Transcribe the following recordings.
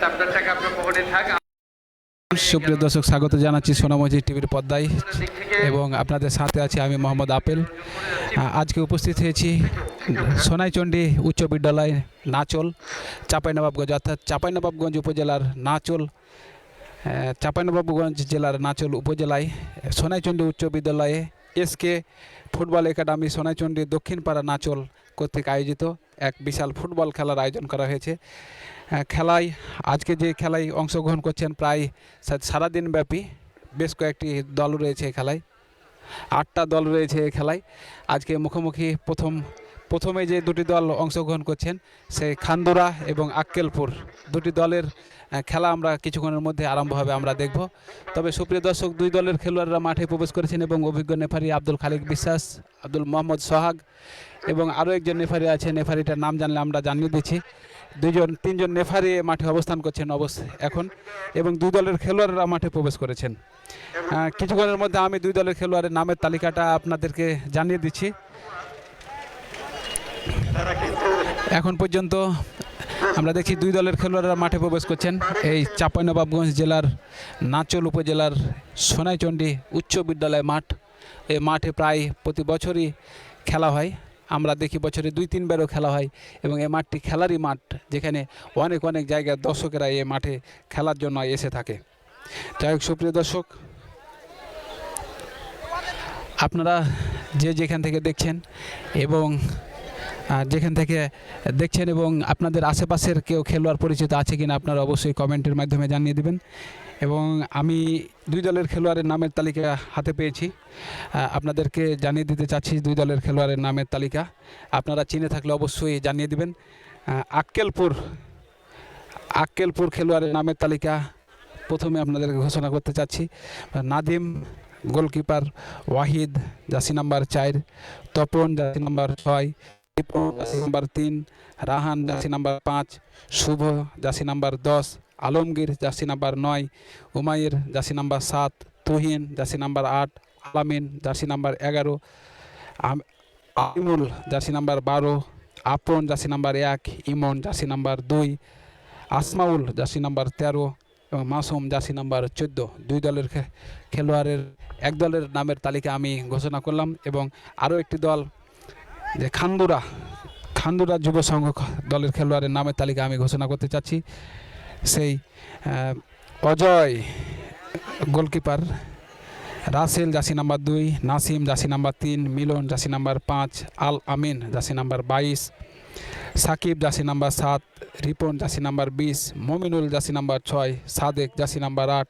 আপনার টাকা আপনার পকেটে থাক। সুপ্রিয় দর্শক, স্বাগত জানাচ্ছি সোনামজি টিভির পর্দায় এবং আপনাদের সাথে আছি আমি মোহাম্মদ আপেল। আজকে উপস্থিত হয়েছি সোনাইচন্ডী উচ্চ বিদ্যালয় নাচল, চাঁপাইনবাবগঞ্জ, অর্থাৎ চাঁপাইনবাবগঞ্জ উপজেলার নাচল, চাঁপাইনবাবগঞ্জ জেলার নাচল উপজেলায় সোনাইচন্ডী উচ্চ বিদ্যালয়ে SK football academy Sonaichandi Dakshinpara নাচল কর্তৃক আয়োজিত এক বিশাল ফুটবল খেলার আয়োজন করা হয়েছে। খেলায় আজকে যে খেলায় অংশগ্রহণ করছেন প্রায় সারাদিন ব্যাপী বেশ কয়েকটি দল রয়েছে এই খেলায়, 8টা দল রয়েছে এই খেলায়। আজকে মুখোমুখি প্রথমে যে দুটি দল অংশগ্রহণ করছেন সেই খান্দুরা এবং আক্কেলপুর দুটি দলের খেলা আমরা কিছুক্ষণের মধ্যে আরম্ভ হবে আমরা দেখব। তবে সুপ্রিয় দর্শক, দুই দলের খেলোয়াড়রা মাঠে প্রবেশ করেছেন এবং অভিজ্ঞ নেফারি আব্দুল খালিক বিশ্বাস, আব্দুল মোহাম্মদ সোহাগ এবং আরও একজন নেফারি আছে, নেফারিটার নাম জানলে আমরা জানিয়ে দিচ্ছি। তিনজন নেফারি মাঠে অবস্থান করছেন এখন এবং দুই দলের খেলোয়াড়রা মাঠে প্রবেশ করেছেন। কিছুক্ষণের মধ্যে আমি দুই দলের খেলোয়াড়ের নামের তালিকাটা আপনাদেরকে জানিয়ে দিচ্ছি। এখন পর্যন্ত আমরা দেখছি দুই দলের খেলোয়াড়রা মাঠে প্রবেশ করছেন। এই চাঁপাইনবাবগঞ্জ জেলার নাচল উপজেলার সোনাইচন্ডী উচ্চ বিদ্যালয় মাঠ। এই মাঠে প্রায় প্রতি বছরই খেলা হয়, আমরা দেখি বছরে 2-3 বারও খেলা হয় এবং এই মাঠটি খেলারই মাঠ, যেখানে অনেক অনেক জায়গার দর্শকেরা এই মাঠে খেলার জন্য এসে থাকে। যাই হোক সুপ্রিয় দর্শক, আপনারা যে যেখান থেকে দেখছেন এবং আপনাদের আশেপাশের কেউ খেলোয়াড় পরিচিত আছে কিনা আপনারা অবশ্যই কমেন্টের মাধ্যমে জানিয়ে দেবেন। এবং আমি দুই দলের খেলোয়াড়ের নামের তালিকা হাতে পেয়েছি, আপনাদেরকে জানিয়ে দিতে চাচ্ছি দুই দলের খেলোয়াড়ের নামের তালিকা। আপনারা চিনে থাকলে অবশ্যই জানিয়ে দেবেন। আক্কেলপুর খেলোয়াড়ের নামের তালিকা প্রথমে আপনাদেরকে ঘোষণা করতে চাচ্ছি। Nadim goalkeeper, Wahid jersey number 4, Tapan jersey number 6, jersey number 3, Rahan jersey number 5, Shuvo jersey number 10, Alamgir jersey number 9, Umair jersey number 7, Tuhin jersey number 8, Alamin jersey number 11, আলিমুল জার্সি নাম্বার 12, আপন জার্সি নাম্বার 1, ইমন jersey number 2, Asmaul jersey number 13 এবং মাসুম জার্সি নাম্বার 14। দুই দলের খেলোয়াড়ের এক দলের নামের তালিকা আমি ঘোষণা করলাম এবং আরও একটি দল যে খান্দুরা যুব সংঘ দলের খেলোয়াড়ের নামের তালিকা আমি ঘোষণা করতে চাচ্ছি। সেই Ajay goalkeeper, Rasel jersey number 2, Nasim jersey number 3, Milon jersey number 5, Al Amin jersey number 22, Sakib jersey number 7, Ripon jersey number 20, Mominul jersey number 6, Sadek jersey number 8,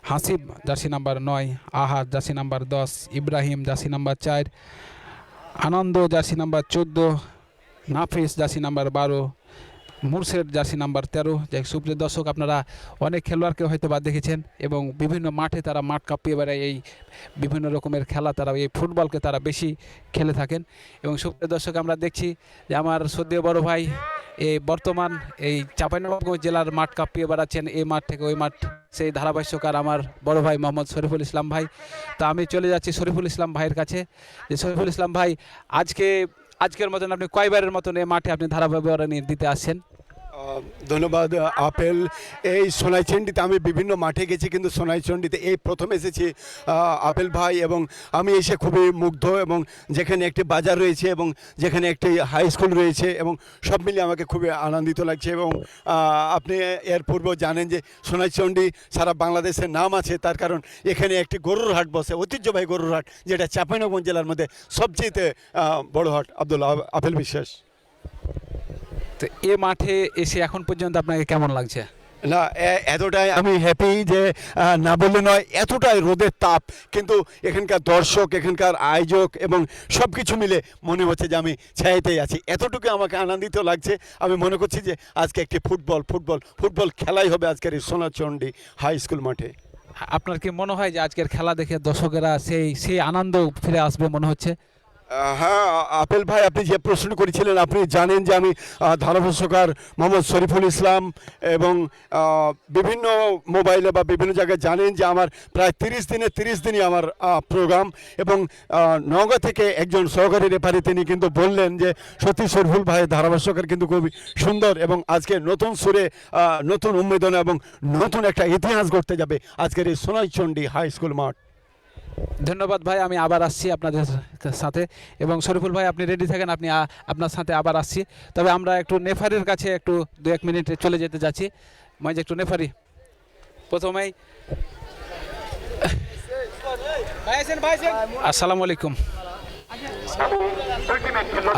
Hasib jersey number 9, Ahad jersey number 10, Ibrahim jersey number 4, Anando jersey number 14, Nafis jersey number 12, Murshed jersey number 13। যাই সুপ্রিয় দর্শক, আপনারা অনেক খেলোয়াড়কে হয়তো বা দেখেছেন এবং বিভিন্ন মাঠে তারা মাঠ কাঁপিয়ে বেড়ায়, এই বিভিন্ন রকমের খেলা তারা এই ফুটবলকে তারা বেশি খেলে থাকেন। এবং সুপ্রিয় দর্শক, আমরা দেখছি যে আমার সদ্য বড় ভাই এই বর্তমান এই চাঁপাইনবাবগঞ্জ জেলার মাঠ কাঁপিয়ে বেড়াচ্ছেন, এই মাঠ থেকে ওই মাঠ, সেই ধারাভাষ্যকার আমার বড় ভাই মোহাম্মদ শরীফুল ইসলাম ভাই। তো আমি চলে যাচ্ছি শরীফুল ইসলাম ভাইয়ের কাছে। যে শরীফুল ইসলাম ভাই, আজকের মতন আপনি কয়বারের মতন এই মাঠে আপনি ধারাবাহিক দিতে আসছেন? ধন্যবাদ আপেল। এই সোনাইচন্ডীতে আমি বিভিন্ন মাঠে গেছি, কিন্তু সোনাইচন্ডীতে এই প্রথম এসেছি আপেল ভাই, এবং আমি এসে খুবই মুগ্ধ। এবং যেখানে একটি বাজার রয়েছে এবং যেখানে একটি হাই স্কুল রয়েছে এবং সব মিলিয়ে আমাকে খুবই আনন্দিত লাগছে। এবং আপনি এর পূর্বেও জানেন যে সোনাইচন্ডী সারা বাংলাদেশের নাম আছে, তার কারণ এখানে একটি গরুর হাট বসে, ঐতিহ্যবাহী গরুর হাট, যেটা চাঁপাইনবাবগঞ্জ জেলার মধ্যে সবচেয়ে বড় হাট। আপেল বিশ্বাস। তো এ মাঠে এসে এখন পর্যন্ত আপনাকে কেমন লাগছে? না, এতটাই আমি হ্যাপি যে না বললে নয়, এতটাই রোদের তাপ, কিন্তু এখানকার দর্শক, এখানকার আয়োজক এবং সব কিছু মিলে মনে হচ্ছে যে আমি ছায়াতেই আছি। এতটুকু আমাকে আনন্দিত লাগছে। আমি মনে করছি যে আজকে একটি ফুটবল খেলাই হবে আজকের এই সোনাইচন্ডী হাই স্কুল মাঠে। আপনার কি মনে হয় যে আজকের খেলা দেখে দর্শকেরা সেই আনন্দ ফিরে আসবে মনে হচ্ছে? হ্যাঁ আপেল ভাই, আপনি যে প্রশ্ন করেছিলেন, আপনি জানেন যে আমি ধারাভাষ্যকার মোহাম্মদ শরীফুল ইসলাম, এবং বিভিন্ন মোবাইলে বা বিভিন্ন জায়গায় জানেন যে আমার প্রায় 30 দিনই আমার প্রোগ্রাম, এবং নওগাঁ থেকে একজন সহকারী রেফারি তিনি কিন্তু বললেন যে সত্যি শরীফুল ভাই ধারাভাষ্যকার কিন্তু খুবই সুন্দর, এবং আজকে নতুন সুরে নতুন উন্মেদনা এবং নতুন একটা ইতিহাস গড়তে যাবে আজকের এই সোনাইচন্ডী হাই স্কুল মাঠ। ধন্যবাদ ভাই, আমি আবার আসছি আপনাদের সাথে, এবং শরীফুল ভাই আপনি রেডি থাকেন, আপনি আপনার সাথে আবার আসছি। তবে আমরা একটু নেফারির কাছে একটু 2-1 মিনিটে চলে যেতে যাচ্ছি। মাঝে একটু নেফারি প্রথমেই। আসসালামু আলাইকুম।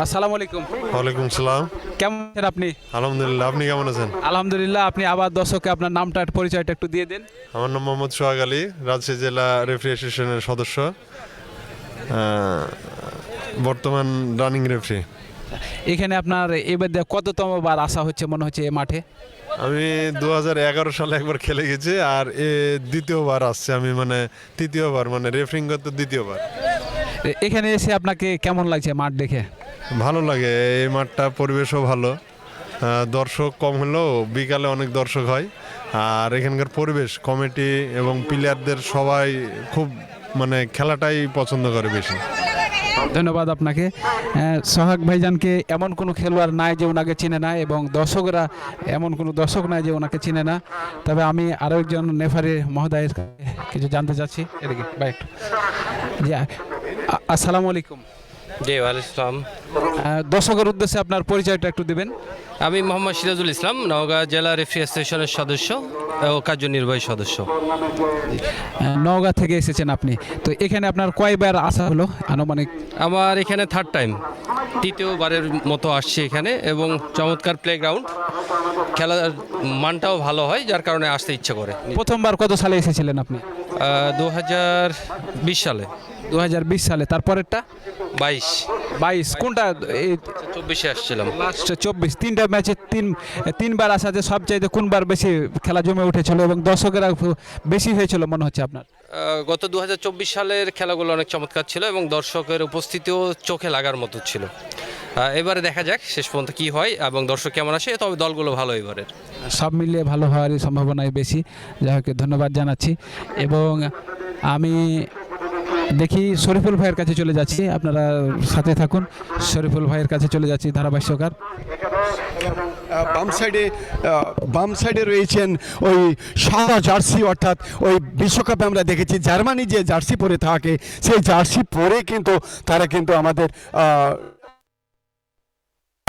আসসালামু আলাইকুম। ওয়ালাইকুম সালাম। কেমন আছেন আপনি? আলহামদুলিল্লাহ, আপনি কেমন আছেন? আলহামদুলিল্লাহ। আপনি আবার দর্শককে আপনার নামটা পরিচয়টা একটু দিয়ে দেন। আমার নাম মোহাম্মদ সোহাগ আলী, রাজশাহী জেলা রেফারি অ্যাসোসিয়েশনের সদস্য, বর্তমান রানিং রেফারি। এখানে আপনার এবার কততম বার আসা হচ্ছে মনে হচ্ছে এ মাঠে? আমি 2011 সালে একবার খেলে গেছি, আর দ্বিতীয়বার আসছে আমি, মানে তৃতীয়বার, মানে রেফারিং করতে দ্বিতীয়বার। এখানে এসে আপনাকে কেমন লাগছে মাঠ দেখে? ভালো লাগে, এই মাঠটা পরিবেশও ভালো, দর্শক কম হলেও বিকালে অনেক দর্শক হয়, আর এখানকার পরিবেশ, কমিটি এবং প্লেয়ারদের সবাই খুব মানে খেলাটাই পছন্দ করে বেশি। ধন্যবাদ আপনাকে। সোহাগ ভাইজানকে এমন কোনো খেলোয়াড় নাই যে ওনাকে চিনে না, এবং দর্শকরা এমন কোনো দর্শক নাই যে ওনাকে চিনে না। তবে আমি আরও একজন নেফারি মহোদয়ের কিছু জানতে চাচ্ছি। এদিকে ভাই একটু। জি, আসসালামু আলাইকুম। জি ওয়ালাইকুম আসসালাম। দর্শকের উদ্দেশ্যে আপনার পরিচয়টা একটু দেবেন। আমি মোহাম্মদ সিরাজুল ইসলাম, নওগাঁ জেলা রেফারি অ্যাসোসিয়েশনের সদস্য ও কার্যনির্বাহী সদস্য। নওগাঁ থেকে এসেছেন আপনি, তো এখানে আপনার কয়বার আসা হলো আনুমানিক? আমার এখানে থার্ড টাইম, তৃতীয়বারের মতো আসছি এখানে, এবং চমৎকার প্লেগ্রাউন্ড, খেলার মানটাও ভালো হয়, যার কারণে আসতে ইচ্ছে করে। প্রথমবার কত সালে এসেছিলেন আপনি? 2020 সালে। 2020 সালে। তারপরেরটা 22 কোনটা? এই 24-এ আসছিলাম। লাস্ট 24। তিনটা ম্যাচে তিনবার আসাতে সবচাইতে কোনবার বেশি খেলা জমে উঠেছিল এবং দর্শকেরা বেশি হয়েছিল মনে হচ্ছে আপনার? গত 2024 সালের খেলাগুলো অনেক চমৎকার ছিল, এবং দর্শকের উপস্থিতিও চোখে লাগার মতো ছিল। এবারে দেখা যাক শেষ পর্যন্ত কি হয় এবং দর্শক কেমন আসে, তবে দলগুলো ভালো এবারের। সব মিলিয়ে ভালো হওয়ারই সম্ভাবনাই বেশি। যাই হোক, ধন্যবাদ জানাচ্ছি। এবং আমি দেখি শরীফুল ভাইয়ের কাছে চলে যাচ্ছি, আপনারা সাথে থাকুন। শরীফুল ভাইয়ের কাছে চলে যাচ্ছি, ধারাভাষ্যকার। বাম সাইডে রয়েছেন ওই সাদা জার্সি, অর্থাৎ ওই বিশ্বকাপে আমরা দেখেছি জার্মানি যে জার্সি পরে থাকে, সেই জার্সি পরে কিন্তু তারা কিন্তু আমাদের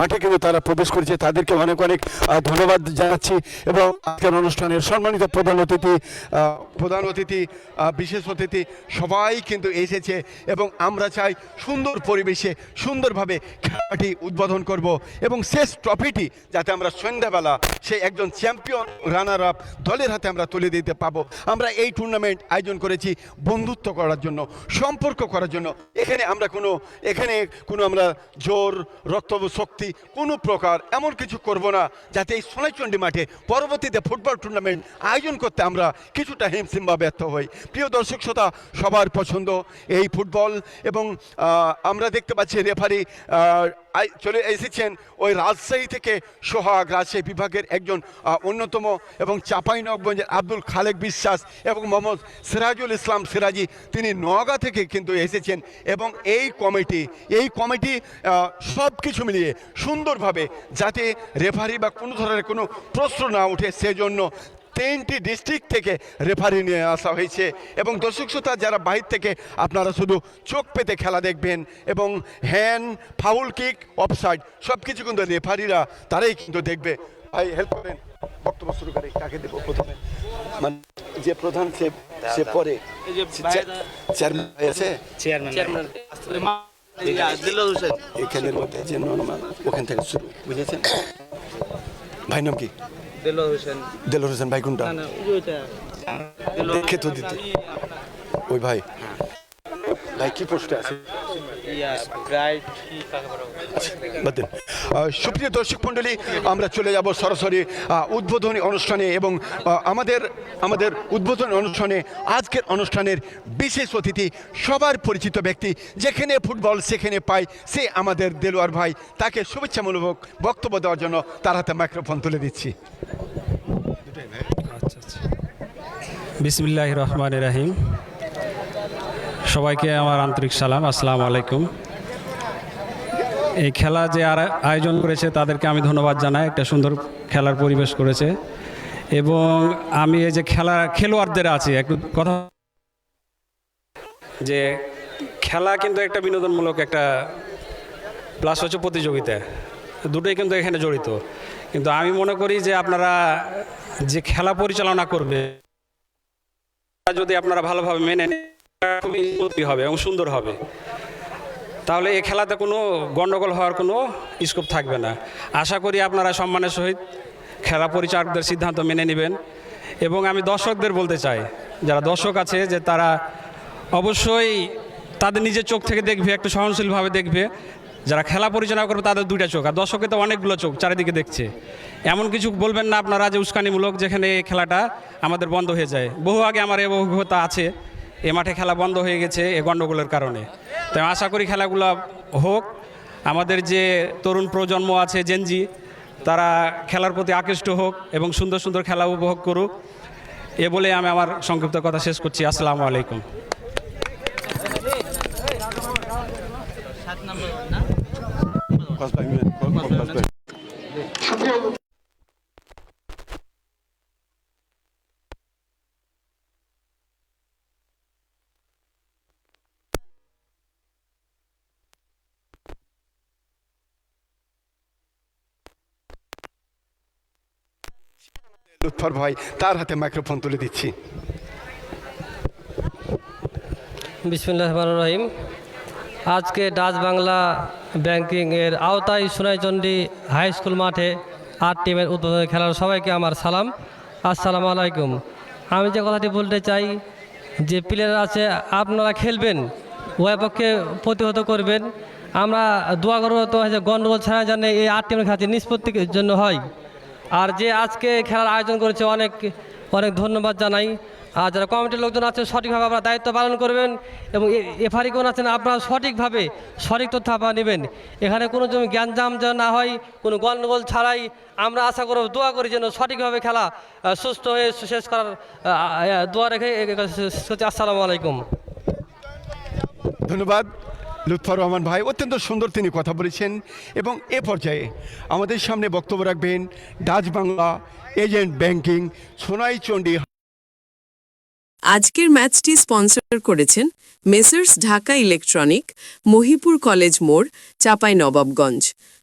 মাঠে কিন্তু তারা প্রবেশ করেছে। তাদেরকে অনেক অনেক ধন্যবাদ জানাচ্ছি। এবং আজকের অনুষ্ঠানের সম্মানিত প্রধান অতিথি, বিশেষ অতিথি সবাই কিন্তু এসেছে, এবং আমরা চাই সুন্দর পরিবেশে সুন্দরভাবে খেলাটি উদ্বোধন করব, এবং শেষ ট্রফিটি যাতে আমরা সন্ধ্যাবেলা সেই একজন চ্যাম্পিয়ন রানার আপ দলের হাতে আমরা তুলে দিতে পাবো। আমরা এই টুর্নামেন্ট আয়োজন করেছি বন্ধুত্ব করার জন্য, সম্পর্ক করার জন্য। এখানে কোনো আমরা জোর, রক্ত, শক্তি কোনো প্রকার এমন কিছু করব না, যাতে এই সোনাইচন্ডী মাঠে পরবর্তীতে ফুটবল টুর্নামেন্ট আয়োজন করতে আমরা কিছুটা হিমশিম বা ব্যর্থ হই। প্রিয় দর্শক শ্রোতা, সবার পছন্দ এই ফুটবল, এবং আমরা দেখতে পাচ্ছি রেফারি চলে এসেছেন ওই রাজশাহী থেকে। সোহাগ রাজশাহী বিভাগের একজন অন্যতম, এবং চাঁপাইনবাবগঞ্জের আব্দুল খালেক বিশ্বাস এবং মোহাম্মদ সিরাজুল ইসলাম সিরাজি, তিনি নওগাঁ থেকে কিন্তু এসেছেন। এবং এই কমিটি সব কিছু মিলিয়ে সুন্দরভাবে যাতে রেফারি বা কোনো ধরনের কোনো প্রশ্ন না ওঠে, সেজন্য 3টি ডিস্ট্রিক্ট থেকে রেফারি নিয়ে আসা হয়েছে। এবং দর্শক শ্রোতা, যারা বাহির থেকে আপনারা শুধু চোখ পেতে খেলা দেখবেন, এবং হ্যান্ড, ফাউল কিক, অফসাইড সব কিছু কিন্তু রেফারিরা তারাই কিন্তু দেখবে। ভাই হেল্প করেন, বক্তব্য শুরু করে কাকে দেবো প্রথমে? মানে যে প্রধান সে পরে চেয়ারম্যান আছে, এখানের মধ্যে যে ওখান থেকে শুরু, বুঝেছেন? ভাই নাম কি? দেলোর হোসেন। ভাই কোনটা? দেখে তো দিতে ওই ভাই কি পোস্টে আছে? সুপ্রিয় দর্শক মণ্ডলী, আমরা চলে যাব সরাসরি উদ্বোধনী অনুষ্ঠানে এবং আমাদের উদ্বোধনী অনুষ্ঠানে আজকের অনুষ্ঠানের বিশেষ অতিথি, সবার পরিচিত ব্যক্তি, যেখানে ফুটবল সেখানে পাই, সে আমাদের দেলোয়ার ভাই। তাকে শুভেচ্ছামূলক বক্তব্য দেওয়ার জন্য তার হাতে মাইক্রোফোন তুলে দিচ্ছি। বিসমিল্লাহির রহমানির রহিম। সবাইকে আমার আন্তরিক সালাম, আসসালামু আলাইকুম। এই খেলা যে আয়োজন করেছে তাদেরকে আমি ধন্যবাদ জানাই। একটা সুন্দর খেলার পরিবেশ করেছে এবং আমি এই যে খেলোয়াড়দের আছে একটু কথা, যে খেলা কিন্তু একটা বিনোদনমূলক একটা প্লাস হচ্ছে প্রতিযোগিতা, দুটোই কিন্তু এখানে জড়িত। কিন্তু আমি মনে করি যে আপনারা যে খেলা পরিচালনা করবে যদি আপনারা ভালোভাবে মেনে নেন, খুবই উন্নতি হবে এবং সুন্দর হবে। তাহলে এই খেলাতে কোনো গণ্ডগোল হওয়ার কোনো স্কোপ থাকবে না। আশা করি আপনারা সম্মানের সহিত খেলা পরিচালকদের সিদ্ধান্ত মেনে নেবেন। এবং আমি দর্শকদের বলতে চাই, যারা দর্শক আছে, যে তারা অবশ্যই তাদের নিজের চোখ থেকে দেখবে, একটু সহনশীলভাবে দেখবে। যারা খেলা পরিচালনা করবে তাদের দুইটা চোখ, আর দর্শকের তো অনেকগুলো চোখ চারিদিকে দেখছে। এমন কিছু বলবেন না আপনারা যে উস্কানিমূলক, যেখানে এই খেলাটা আমাদের বন্ধ হয়ে যায়। বহু আগে আমার এই অভিজ্ঞতা আছে, এ মাঠে খেলা বন্ধ হয়ে গেছে এই গণ্ডগোলের কারণে। তাই আশা করি খেলাগুলো হোক, আমাদের যে তরুণ প্রজন্ম আছে, জেনজি, তারা খেলার প্রতি আকৃষ্ট হোক এবং সুন্দর সুন্দর খেলা উপভোগ করুক। এ বলে আমি আমার সংক্ষিপ্ত কথা শেষ করছি। আসসালামু আলাইকুম। লুৎফর ভাই, তার হাতে মাইক্রোফোন তুলে দিচ্ছি। বিসমিল্লাহির রহমানির রহিম। আজকে ডাচ বাংলা ব্যাংকিং এর আওতায় সোনাইচন্ডী হাই স্কুল মাঠে 8 টিমের উদ্বোধনী খেলার সবাইকে আমার সালাম, আসসালামু আলাইকুম। আমি যে কথাটি বলতে চাই, যে প্লেয়ার আছে আপনারা খেলবেন, উভয় পক্ষে প্রতিহত করবেন। আমরা দোয়া করবো তো গণ্ডগোল ছাড়া যেন এই 8 টিমের খেলা নিষ্পত্তির জন্য হয়। আর যে আজকে খেলার আয়োজন করেছে অনেক অনেক ধন্যবাদ জানাই। আর যারা কমিটির লোকজন আছে সঠিকভাবে আপনারা দায়িত্ব পালন করবেন এবং এফআরই কোন আছেন আপনারা সঠিকভাবে সঠিক তথ্য আপনারা নেবেন। এখানে কোনো জমি জ্ঞানজাম যেন না হয়, কোনো গণ্ডগোল ছাড়াই। আমরা আশা করব, দোয়া করি যেন সঠিকভাবে খেলা সুস্থ হয়ে শেষ করার দোয়া রেখে আসসালামু আলাইকুম। ধন্যবাদ লুৎফর রহমান ভাই, অত্যন্ত সুন্দর তিনি কথা বলেছেন। এবং এ পর্যায়ে আমাদের সামনে বক্তব্য রাখবেন Dutch Bangla agent banking Sonaichandi. আজকের ম্যাচটি স্পন্সর করেছেন messrs Dhaka electronic, Mahipur college মোড়, চাঁপাইনবাবগঞ্জ।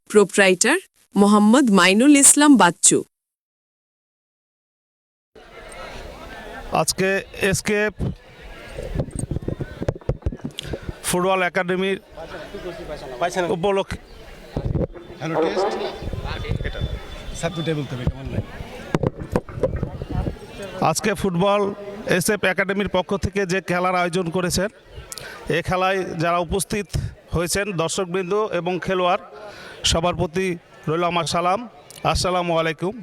প্রোপ্রাইটার মোহাম্মদ মাইনুল ইসলাম বাচ্চু। আজকে এসকেপ ফুটবল একাডেমির উপলক্ষে আজকে ফুটবল এসএফ একাডেমির পক্ষ থেকে যে খেলার আয়োজন করেছেন, এই খেলায় যারা উপস্থিত হয়েছেন দর্শকবৃন্দ এবং খেলোয়াড়, সবার প্রতি রইল আমার সালাম, আসসালামু আলাইকুম।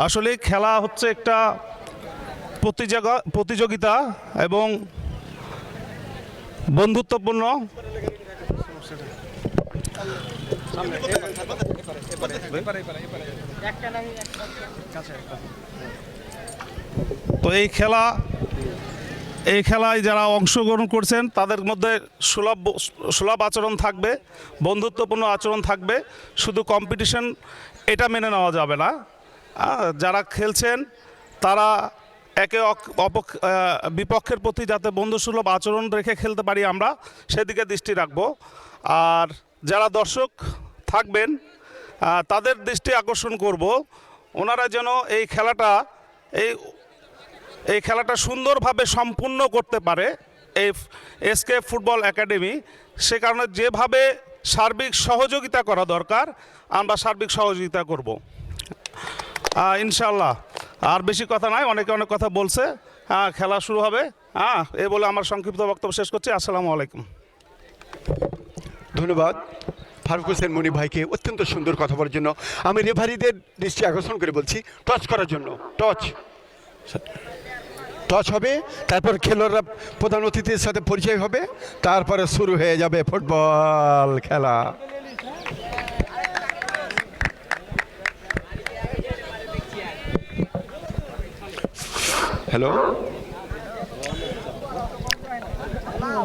আসলে খেলা হচ্ছে একটা প্রতিযোগিতা এবং বন্ধুত্বপূর্ণ। তো এই খেলায় যারা অংশগ্রহণ করছেন তাদের মধ্যে সুলভ আচরণ থাকবে, বন্ধুত্বপূর্ণ আচরণ থাকবে। শুধু কম্পিটিশন এটা মেনে নেওয়া যাবে না। যারা খেলছেন তারা একে বিপক্ষের প্রতি যাতে বন্ধুসুলভ আচরণ রেখে খেলতে পারি, আমরা সেদিকে দৃষ্টি রাখব। আর যারা দর্শক থাকবেন তাদের দৃষ্টি আকর্ষণ করব, ওনারা যেন এই খেলাটা সুন্দরভাবে সম্পূর্ণ করতে পারে এই এসকে ফুটবল একাডেমি। সে কারণে যেভাবে সার্বিক সহযোগিতা করা দরকার আমরা সার্বিক সহযোগিতা করব ইনশাল্লাহ। আর বেশি কথা নাই, অনেকে অনেক কথা বলছে। খেলা শুরু হবে। এই বলে আমার সংক্ষিপ্ত বক্তব্য শেষ করছি। আসসালামু আলাইকুম। ধন্যবাদ ফারুক হোসেন মনি ভাইকে অত্যন্ত সুন্দর কথা বলার জন্য। আমি রেফারিদের দৃষ্টি আকর্ষণ করে বলছি টচ করার জন্য। টচ টচ হবে, তারপর খেলোয়াড়রা প্রধান অতিথির সাথে পরিচয় হবে, তারপরে শুরু হয়ে যাবে ফুটবল খেলা। হ্যালো,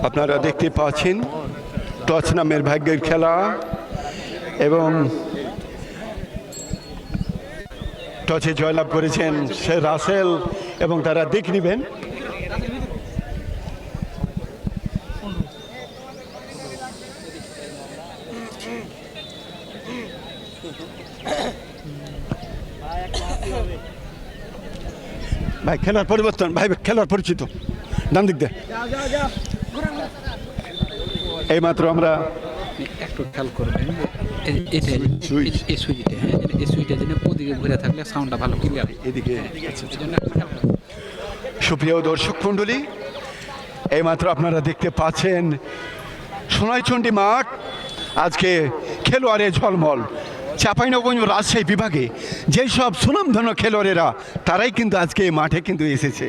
আপনারা দেখতে পাচ্ছেন টচ নামের ভাগ্যের খেলা এবং টচে জয়লাভ করেছেন সে রাসেল এবং তারা দিক নেবেন। ভাই খেলার পরিবর্তন, ভাই খেলার পরিচিত ডান দিক দিয়ে এইমাত্র আমরা একটু খেয়াল করবেন সুইচ। এই সুইচটা, হ্যাঁ এই সুইচটা যেন ওদিকে ঘুরে থাকলে সাউন্ডটা ভালো ক্লিয়ার। এদিকে এই জন্য একটু খেয়াল করবেন। সুপ্রিয় দর্শক মণ্ডলী, এইমাত্র আপনারা দেখতে পাচ্ছেন সোনাইচন্ডী মাঠ আজকে খেলোয়াড়ে ঝলমল। চাঁপাইনবাবগঞ্জ রাজশাহী বিভাগে যেই সব সুনামধন্য খেলোয়াড়েরা তারাই কিন্তু আজকে এই মাঠে কিন্তু এসেছে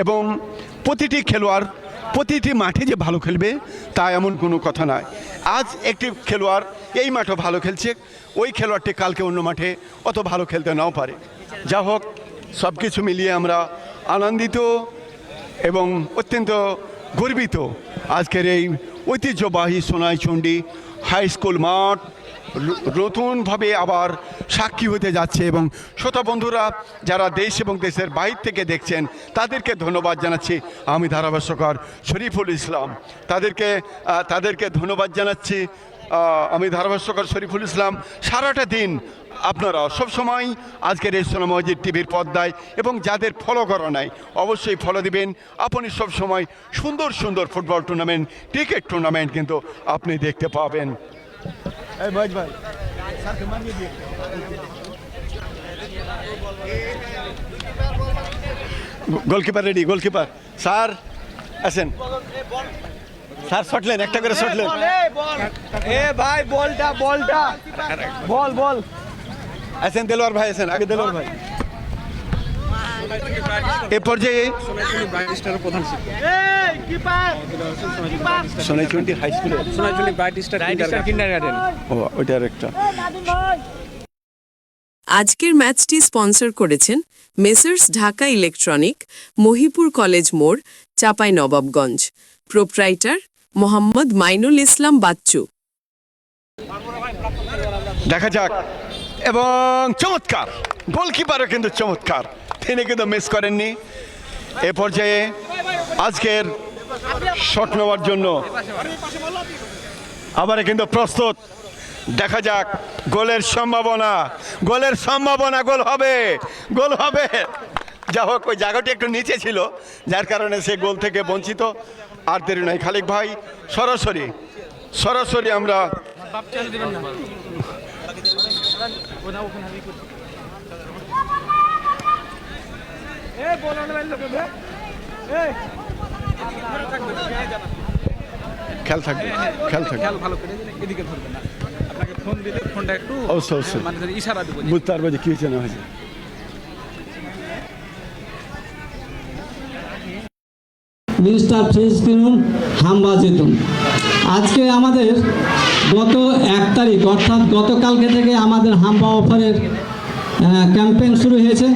এবং প্রতিটি খেলোয়াড় প্রতিটি মাঠে যে ভালো খেলবে তা এমন কোনো কথা নয়। আজ একটি খেলোয়াড় এই মাঠে ভালো খেলছে, ওই খেলোয়াড়টি কালকে অন্য মাঠে অত ভালো খেলতে নাও পারে। যা হোক, সব কিছু মিলিয়ে আমরা আনন্দিত এবং অত্যন্ত গর্বিত আজকের এই ঐতিহ্যবাহী সোনাইচন্ডী হাই স্কুল মাঠ নতুনভাবে আবার সাক্ষী হতে যাচ্ছে এবং শ্রোতা বন্ধুরা যারা দেশ এবং দেশের বাইরে থেকে দেখছেন তাদেরকে ধন্যবাদ জানাচ্ছি। আমি ধারাভাষ্যকার শরীফুল ইসলাম, তাদেরকে ধন্যবাদ জানাচ্ছি। আমি ধারাভাষ্যকার শরীফুল ইসলাম। সারাটা দিন আপনারা সবসময় আজকের এই সোনা মসজিদ টিভির পর্দায় এবং যাদের ফলো করা নাই অবশ্যই ফলো দিবেন। আপনি সবসময় সুন্দর সুন্দর ফুটবল টুর্নামেন্ট, ক্রিকেট টুর্নামেন্ট কিন্তু আপনি দেখতে পাবেন। গোলকিপার রেডি, গোলকিপার স্যার আসেন। স্যার শটলেন, একটা করে শটলেন। এ ভাই বলটা বল বল আসেন দেলোয়ার ভাই, আসেন আগে দেলোয়ার ভাই। এ পর্যায়ে সোনাইচন্ডী হাই স্কুলে ও ওইটার একটা। আজকের ম্যাচটি স্পন্সর করেছেন messrs Dhaka electronic, Mahipur college মোড়, চাঁপাইনবাবগঞ্জ। প্রোপ্রাইটার মোহাম্মদ মাইনুল ইসলাম বাচ্চু। দেখা যাক, এবং চমৎকার গোলকিপারও কিন্তু চমৎকার, তিনি কিন্তু মিস করেননি। এ পর্যায়ে আজকের শট নেওয়ার জন্য আবার কিন্তু প্রস্তুত। দেখা যাক গোলের সম্ভাবনা, গোল হবে। যা হোক, ওই জায়গাটি একটু নিচে ছিল যার কারণে সে গোল থেকে বঞ্চিত। আর দেরি নয়, খালিক ভাই সরাসরি আমরা খেল থাকবে। খেয়াল ভালো করে এদিকে ধরবেন না, আপনাকে ফোন দিলে ফোনটা একটু অবশ্যই মানে ইশারা দেবো বুঝতে পারবো যে কি হয়েছে না হয়েছে। মিস্টার ফ্রিজ কিনুন, হাম্বা জিতুন। আজকে আমাদের গত 1 তারিখ অর্থাৎ গতকালকে থেকে আমাদের হাম্বা অফারের ক্যাম্পেইন শুরু হয়েছে।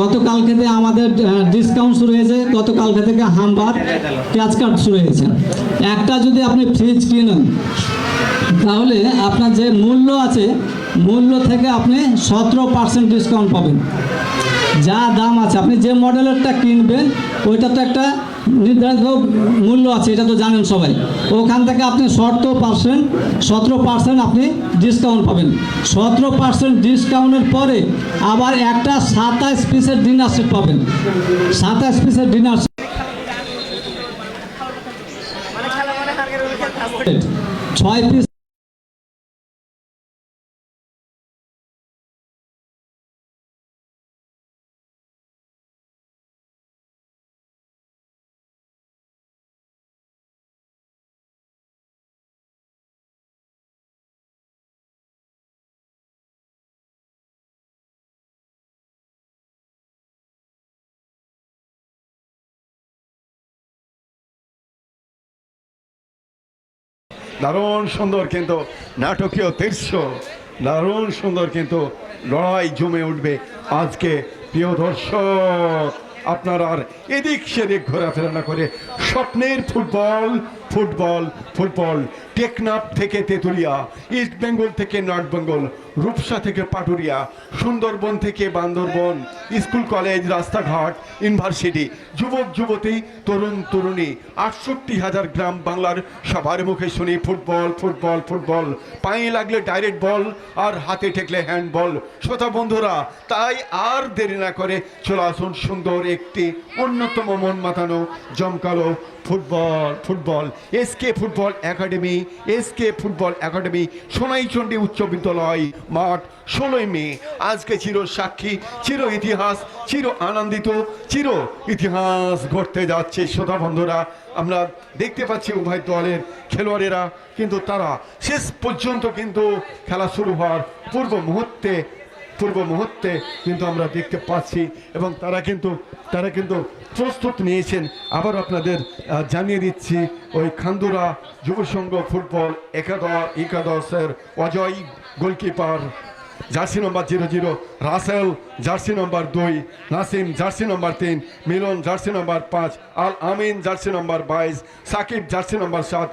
গতকালকে থেকে আমাদের ডিসকাউন্ট শুরু হয়েছে। গতকালকে থেকে হাম্বার ক্যাচ কার্ড শুরু হয়েছে। একটা যদি আপনি ফ্রিজ কিনেন তাহলে আপনার যে মূল্য আছে মূল্য থেকে আপনি 17% ডিসকাউন্ট পাবেন। যা দাম আছে, আপনি যে মডেলেরটা কিনবেন ওইটা তো একটা নির্ধারিত মূল্য আছে, এটা তো জানেন সবাই। ওখান থেকে আপনি 17% আপনি ডিসকাউন্ট পাবেন। 17% ডিসকাউন্টের পরে আবার একটা 27 পিসের ডিনার সেট পাবেন। 27 পিসের ডিনার সেট 6 পিস দারুণ সুন্দর কিন্তু নাটকীয় দৃশ্য, দারুণ সুন্দর কিন্তু লড়াই জমে উঠবে আজকে। প্রিয় দর্শক, আপনারা আর এদিক সেদিক ঘোরাফেরা না করে স্বপ্নের ফুটবল ফুটবল ফুটবল টেকনাফ থেকে তেঁতুলিয়া, ইস্ট বেঙ্গল থেকে নর্থ বেঙ্গল, রূপসা থেকে পাটুরিয়া, সুন্দরবন থেকে বান্দরবন, স্কুল কলেজ রাস্তাঘাট ইউনিভার্সিটি, যুবক যুবতী তরুণ তরুণী, ৬৮,০০০ গ্রাম বাংলার সবার মুখে শুনি ফুটবল ফুটবল ফুটবল। পায়ে লাগলে ডাইরেক্ট বল আর হাতে ঠেকলে হ্যান্ডবল। শ্রোতা বন্ধুরা, তাই আর দেরি না করে চলে আসুন সুন্দর একটি অন্যতম মন মাতানো জমকালো football football SK football academy, SK football academy Sonaichandi উচ্চ বিদ্যালয় মাঠ ১৬ই মে। আজকে চির সাক্ষী, চির ইতিহাস, চির আনন্দিত, চির ইতিহাস ঘটতে যাচ্ছে। শ্রোতা বন্ধুরা, আমরা দেখতে পাচ্ছি উভয় দলের খেলোয়াড়েরা কিন্তু তারা শেষ পর্যন্ত কিন্তু খেলা শুরু হওয়ার পূর্ব মুহূর্তে কিন্তু আমরা দেখতে পাচ্ছি এবং তারা কিন্তু প্রস্তুত নিয়েছেন। আবার আপনাদের জানিয়ে দিচ্ছি, ওই খান্দুরা যুব সংঘ ফুটবল একাদশের Ajay goalkeeper, jersey number 00, Rasel jersey number 2, Nasim jersey number 3, Milon jersey number 5, Al Amin jersey number 22, Sakib jersey number 7,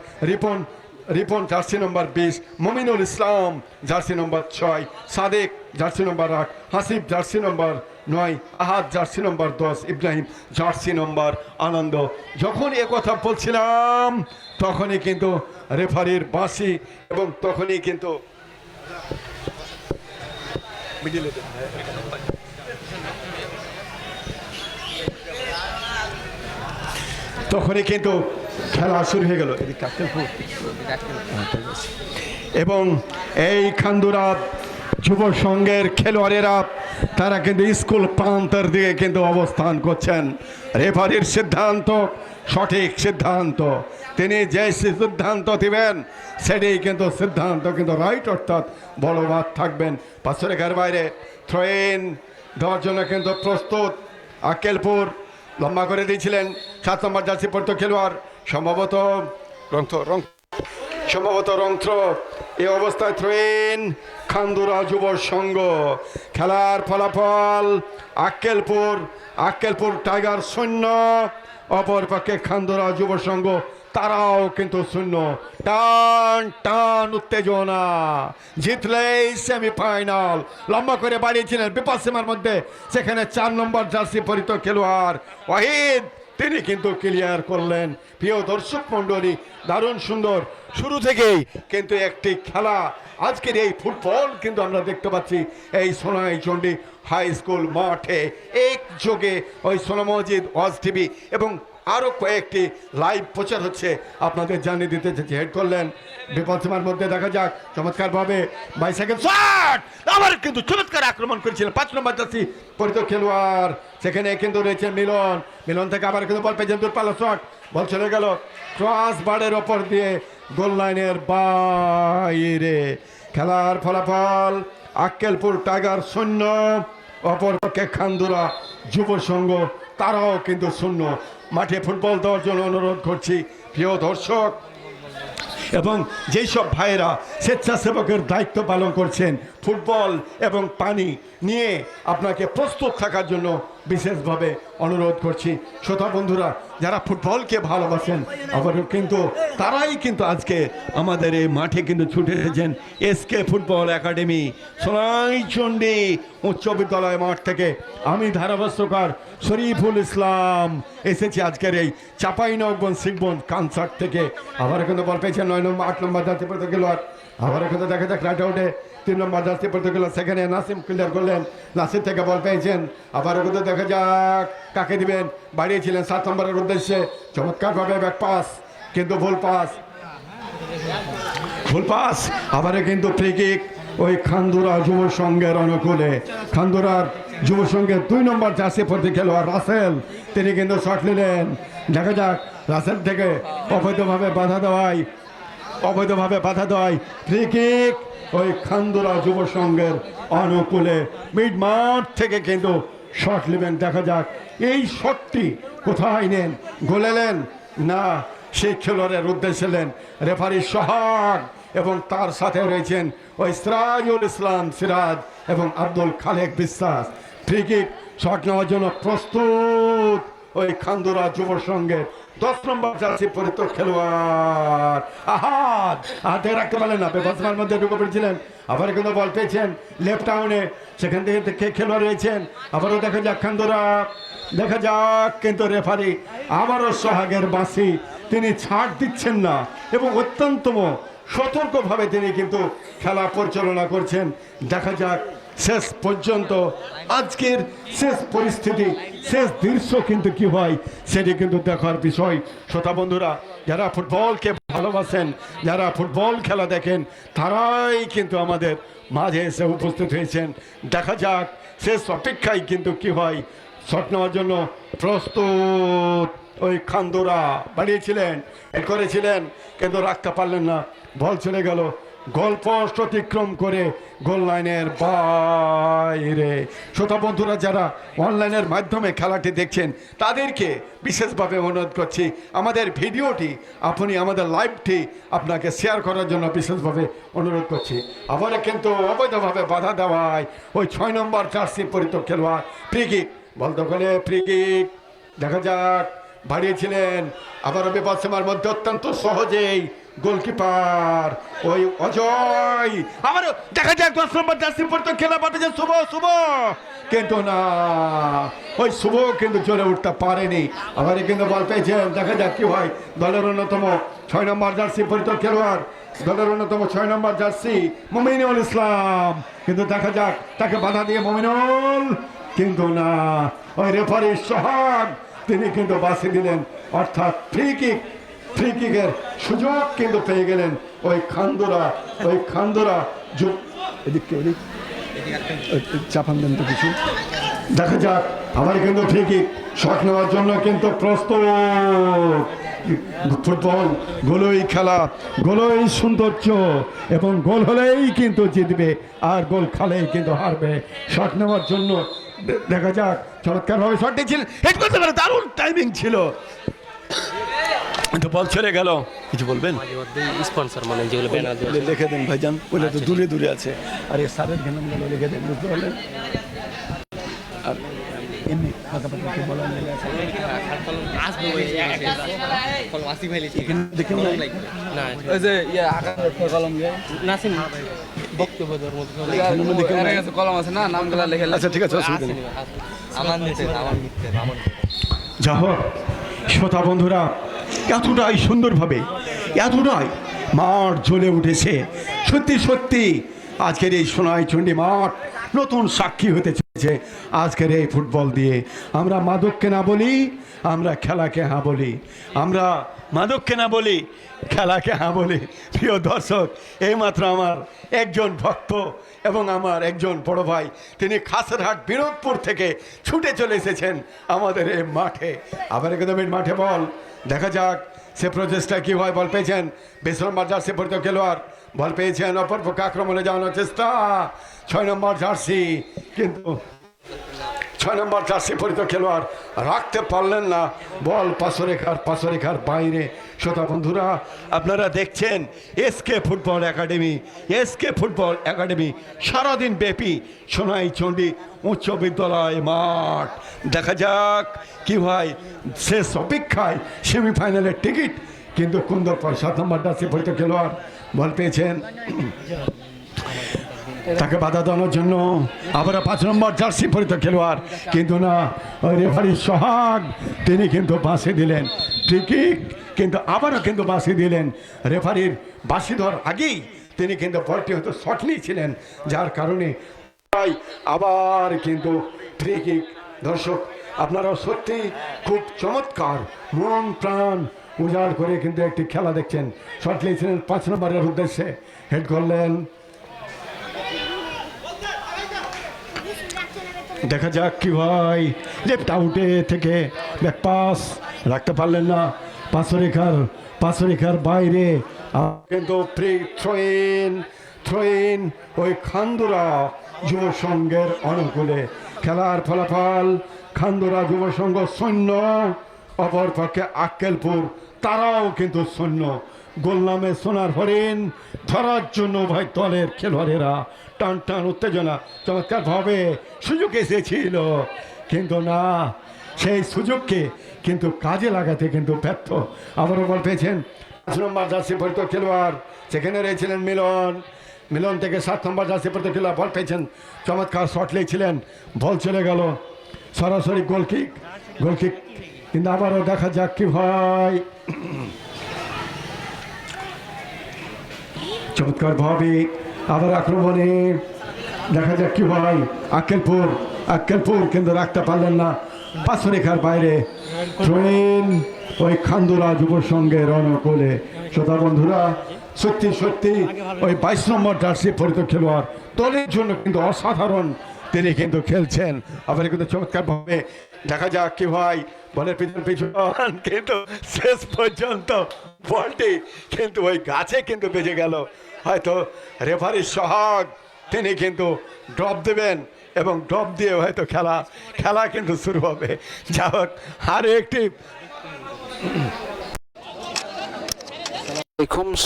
Ripon jersey number 20, Mominul Islam jersey number 6, Sadek jersey number 8, Hasib jersey number 9, Ahad jersey number 10, Ibrahim jersey number Anando. যখন এ কথা বলছিলাম তখনই কিন্তু রেফারির বাঁশি এবং তখনই কিন্তু খেলা শুরু হয়ে গেল। এবং এই খান্দুরা যুব সংঘের খেলোয়াড়েরা তারা কিন্তু স্কুল প্রান্তের দিকে কিন্তু অবস্থান করছেন। রেফারির সিদ্ধান্ত সঠিক সিদ্ধান্ত, তিনি যে সিদ্ধান্ত দিবেন সেটাই কিন্তু সিদ্ধান্ত কিন্তু রাইট, অর্থাৎ বলবৎ থাকবেন। পাঁচশো রেখার বাইরে থ্রোইন দেওয়ার জন্য কিন্তু প্রস্তুত। আক্কেলপুর লম্বা করে দিয়েছিলেন 7 নম্বর জার্সি পরিহিত খেলোয়াড়, সম্ভবত রংথ্র। এই অবস্থায় থ্রোইন খান্দুরা যুব সংঘ। খেলার ফলাফল আক্কেলপুর টাইগার 0, অপরপক্ষে খান্দুরা যুব সংঘ তারাও কিন্তু 0। টান উত্তেজনা, জিতলেই সেমিফাইনাল। লম্বা করে বাড়িয়েছিলেন বিপদসীমার মধ্যে, সেখানে 4 নম্বর জার্সি পরিহিত খেলোয়াড় ওয়াহিদ, তিনি কিন্তু ক্লিয়ার করলেন। প্রিয় দর্শক মণ্ডলী, দারুণ সুন্দর শুরু থেকেই কিন্তু একটি খেলা। আজকের এই ফুটবল কিন্তু আমরা দেখতে পাচ্ছি এই সোনাইচন্ডী হাই স্কুল মাঠে একযোগে ওই সোনা মসজিদ, ওয়াজ টিভি এবং আরও কয়েকটি লাইভ প্রচার হচ্ছে। আপনাদের জানিয়ে দিতে হেড করলেন বিপদসীমার মধ্যে। দেখা যাক চমৎকারভাবে বাইসাইকেল শট, আবার কিন্তু চমৎকার আক্রমণ করেছিলেন 5 নম্বর জার্সি পরিহিত খেলোয়াড়। সেখানে কিন্তু রয়েছে মিলন থেকে আবার কিন্তু বল পেয়েছেন, দূরপাল্লা শট, বল চলে গেল ক্রস বারের ওপর দিয়ে গোল লাইনের বাইরে। খেলার ফলাফল আক্কেলপুর টাইগার 0, অপরপক্ষে খান্দুরা যুব সংঘ তারাও কিন্তু 0। মাঠে ফুটবল দেওয়ার জন্য অনুরোধ করছি প্রিয় দর্শক, এবং যেই সব ভাইয়েরা স্বেচ্ছাসেবকের দায়িত্ব পালন করছেন ফুটবল এবং পানি নিয়ে আপনাকে প্রস্তুত থাকার জন্য বিশেষভাবে অনুরোধ করছি। শ্রোতা বন্ধুরা, যারা ফুটবলকে ভালোবাসেন আবারও কিন্তু তারাই কিন্তু আজকে আমাদের এই মাঠে কিন্তু ছুটে এসেছেন। এসকে ফুটবল একাডেমি সোনাইচন্ডী উচ্চ বিদ্যালয় মাঠ থেকে আমি ধারাভাষ্যকার শরীফুল ইসলাম এসেছি আজকের এই চাঁপাইনবাবগঞ্জ শিখবন কনসার্ট থেকে। আবার কিন্তু বল পেয়েছেন 8 নম্বর জার্সি পরিহিত খেলোয়াড়। আবার কিন্তু দেখা যাক রাইট আউটে 3 নম্বর জার্সি পরিহিত খেলোয়াড়, সেখানে নাসিম ক্লিয়ার করলেন, নাসিম থেকে বল পেয়েছেন। আবার কিন্তু দেখা যাক কাকে দিবেন, বাড়িয়েছিলেন 7 নম্বরের উদ্দেশ্যে, চমৎকারভাবে ব্যাক পাস কিন্তু ভুল পাস। আবার কিন্তু ফ্রি কিক ওই খান্দুরা যুব সংঘের অনুকূলে। খান্দুরার যুব সংঘের 2 নম্বর জার্সি পরিহিত খেলোয়াড় রাসেল, তিনি কিন্তু শট নিলেন। দেখা যাক রাসেল থেকে অবৈধভাবে বাধা দেওয়ায় ফ্রি কিক ওই খান্দুরা যুব সংঘের অনুকূলে। মিড মাঠ থেকে কিন্তু শট নেবেন। দেখা যাক এই শটটি কোথায় নেন, গোলেলেন না সেই খেলোয়াড়ের উদ্দেশ্যে এলেন রেফারি সোহাগ এবং তার সাথে রয়েছেন ওই সিরাজুল ইসলাম সিরাজ এবং আব্দুল খালেক বিশ্বাস। ফ্রি কিক শট নেওয়ার জন্য প্রস্তুত ওই খান্দুরা যুব সংঘের 10 নম্বর জার্সি পরিত খেলোয়াড় হাতে রাখতে পারলেন না, বেবাসমার মধ্যে ঢুকে পড়েছিলেন। আবার কিন্তু বল পেয়েছেন লেফট টাউনে, সেখান থেকে খেলোয়াড় রয়েছেন। আবারও দেখা যাক খান্দুরা, দেখা যাক কিন্তু রেফারি আবারও সোহাগের বাঁশি তিনি ছাড় দিচ্ছেন না এবং অত্যন্ত সতর্কভাবে তিনি কিন্তু খেলা পরিচালনা করছেন। দেখা যাক শেষ পর্যন্ত আজকের শেষ পরিস্থিতি, শেষ দৃশ্য কিন্তু কি হয় সেটি কিন্তু দেখার বিষয়। শ্রোতা বন্ধুরা, যারা ফুটবলকে ভালোবাসেন, যারা ফুটবল খেলা দেখেন, তারাই কিন্তু আমাদের মাঝে এসে উপস্থিত হয়েছেন। দেখা যাক শেষ অপেক্ষায় কিন্তু কি হয়। শট নেওয়ার জন্য প্রস্তুত ওই খান্দুরা বাড়িয়েছিলেন, করেছিলেন, কিন্তু রাখতে পারলেন না, বল চলে গেল গোল পোস্ট অতিক্রম করে গোল লাইনের বাইরে। শ্রোতা বন্ধুরা, যারা অনলাইনের মাধ্যমে খেলাটি দেখছেন তাদেরকে বিশেষভাবে অনুরোধ করছি, আমাদের ভিডিওটি আপনি আমাদের লাইভটি আপনাকে শেয়ার করার জন্য বিশেষভাবে অনুরোধ করছি। আবার কিন্তু অবৈধভাবে বাধা দেওয়ায় ওই 6 নম্বর জার্সি পরিত খেলোয়াড় ফ্রি কিক, বল দখলে ফ্রি কিক, দেখা যাক বাড়িয়েছিলেন। আবারও বিপদসীমার মধ্যে অত্যন্ত সহজেই গোলকিপার ওই অজয়, আবারও দেখা যাক 10 নম্বর জার্সি পরিত খেলা পাঠিয়েছে শুভ, কিন্তু না, ওই শুভ কিন্তু চলে উঠতে পারেনি। আবার কিন্তু বল পেয়েছেন, দেখা যাক কি হয়। দলের অন্যতম 6 নম্বর জার্সি পরিত খেলোয়াড়, দলের অন্যতম 6 নম্বর জার্সি মুমিনুল ইসলাম, কিন্তু দেখা যাক তাকে বাধা দিয়ে মুমিনুল, কিন্তু না, ওই রেফারি সোহাগ তিনি কিন্তু বাঁশি দিলেন, অর্থাৎ ফ্রি কিকের সুযোগ কিন্তু পেয়ে গেলেন ওই খান্দুরা চাপান দেন তো কিছু। দেখা যাক আবার কিন্তু ফ্রি কিক শট নেওয়ার জন্য কিন্তু প্রস্তুত। ফুটবল গোলই খেলা, গোলই সৌন্দর্য, এবং গোল হলেই কিন্তু জিতবে আর গোল খালেই কিন্তু হারবে। শট নেওয়ার জন্য দেখা যাক, চমৎকারভাবে শট দিয়েছিলেন, হেড করতে পারে, দারুণ টাইমিং ছিল, তো বল চলে গেল। কিছু বলবেন? স্পন্সর মানে যেগুলো ব্যানার লিখে দেন ভাইজান, ওটা তো দূরে আছে, আর এই সারের ঘেনামগুলো লিখে দেন, বুঝতে পারলেন? আর এমনি ফাঁকাফাঁকি বলার দেখেন না, ওই যে কলম কলম আছে না, নামগুলা লেখে। আচ্ছা ঠিক আছে, যা হোক শ্রোতা বন্ধুরা, এতটাই সুন্দরভাবে, এতটাই মাঠ জ্বলে উঠেছে। সত্যি আজকের এই সোনাইচন্ডী মাঠ নতুন সাক্ষী হতে চলেছে। আজকের এই ফুটবল দিয়ে আমরা মাদককে না বলি, আমরা খেলাকে হ্যাঁ বলি, আমরা মাদককে না বলি, খেলাকে হ্যাঁ বলি। প্রিয় দর্শক, এইমাত্র আমার একজন ভক্ত এবং আমার একজন বড় ভাই, তিনি খাসরহাট বিনোদপুর থেকে ছুটে চলে এসেছেন আমাদের এই মাঠে। আবার একদমই মাঠে বল, দেখা যাক সে প্রচেষ্টা কী হয়। বল পেয়েছেন 20 নম্বর জার্সি পরিত খেলোয়াড়, বল পেয়েছেন, অপর পক্ষে আক্রমণে যাওয়ানোর চেষ্টা 6 নম্বর জার্সি, কিন্তু 6 নম্বর জার্সি পরিত খেলোয়াড় রাখতে পারলেন না, বল পাশরেখার বাইরে। শ্রোতা বন্ধুরা, আপনারা দেখছেন এসকে ফুটবল একাডেমি সারাদিন ব্যাপী সোনাইচন্ডী উচ্চ বিদ্যালয় মাঠ। দেখা যাক কি হয়, শেষ অপেক্ষায় সেমিফাইনালের টিকিট কিন্তু কুন্দরপুর 7 নম্বর জার্সি পরিত খেলোয়াড়, বল পেয়েছেন, তাকে বাধা দেওয়ার জন্য আবার 5 নম্বর জার্সি পরিত খেলোয়াড়, কিন্তু না, ওই রেফারি সোহাগ তিনি কিন্তু বাঁশি দিলেন ফ্রি কিক, কিন্তু আবারও কিন্তু বাঁশি দিলেন। রেফারির বাঁশি ধর আগেই তিনি কিন্তু বলটি হয়তো শট নিয়েছিলেন, যার কারণে আবার কিন্তু ফ্রি কিক। দর্শক, আপনারাও সত্যি খুব চমৎকার মন প্রাণ উজাড় করে কিন্তু একটি খেলা দেখছেন। শট নিয়েছিলেন 5 নম্বরের উদ্দেশ্যে, হেড করলেন, দেখা যাক কি হয়। লেফট আউটে থেকে ব্যাক পাস রাখতে পারলেন না, পাশরেখার বাইরে, কিন্তু ফ্রি থ্রোইন ওই খান্দুরা যুব সংঘের অনুকূলে। খেলার ফলাফল খান্দুরা যুব সংঘ 0, অপরপক্ষে আক্কেলপুর তারাও কিন্তু শূন্য। গোল নামে সোনার হরিণ ধরার জন্য উভয় দলের খেলোয়াড়েরা টান টান উত্তেজনা, চমৎকারভাবে সুযোগ এসেছিল, কিন্তু না, সেই সুযোগকে কিন্তু কাজে লাগাতে কিন্তু ব্যর্থ। আবারও বল পেয়েছেন 5 নম্বর জার্সি পরিত খেলোয়াড়, সেখানে রয়েছিলেন মিলন। মিলন থেকে 7 নম্বর জার্সি পরিত খেলোয়াড় বল পেয়েছেন, চমৎকার শট লেগেছিলেন, বল চলে গেল সরাসরি গোলকিক। গোলকিক কিন্তু আবারও দেখা যাক কি হয়। চমৎকার ভাবে আবার আক্রমণে দেখা যাক কি হয়। আক্কেলপুর কিন্তু রাখতে পারলেন না, পাঁচরেখার বাইরে ট্রেন ওই খান্দুরা যুব সংঘের রণকোলে। শ্রোতা বন্ধুরা, সত্যি সত্যি ওই 22 নম্বর জার্সি পরিত খেলোয়াড় দলের জন্য কিন্তু অসাধারণ তিনি কিন্তু খেলছেন। আবার কিন্তু চমৎকার ভাবে দেখা যাক কি হয়। বলের পিছন কিন্তু শেষ পর্যন্ত বলটি কিন্তু ওই গাছে কিন্তু বেজে গেল। হয়তো রেফারির সোহাগ তিনি কিন্তু ড্রপ দেবেন এবং ড্রপ দিয়ে হয়তো খেলা কিন্তু শুরু হবে। যা হোক, আরও একটি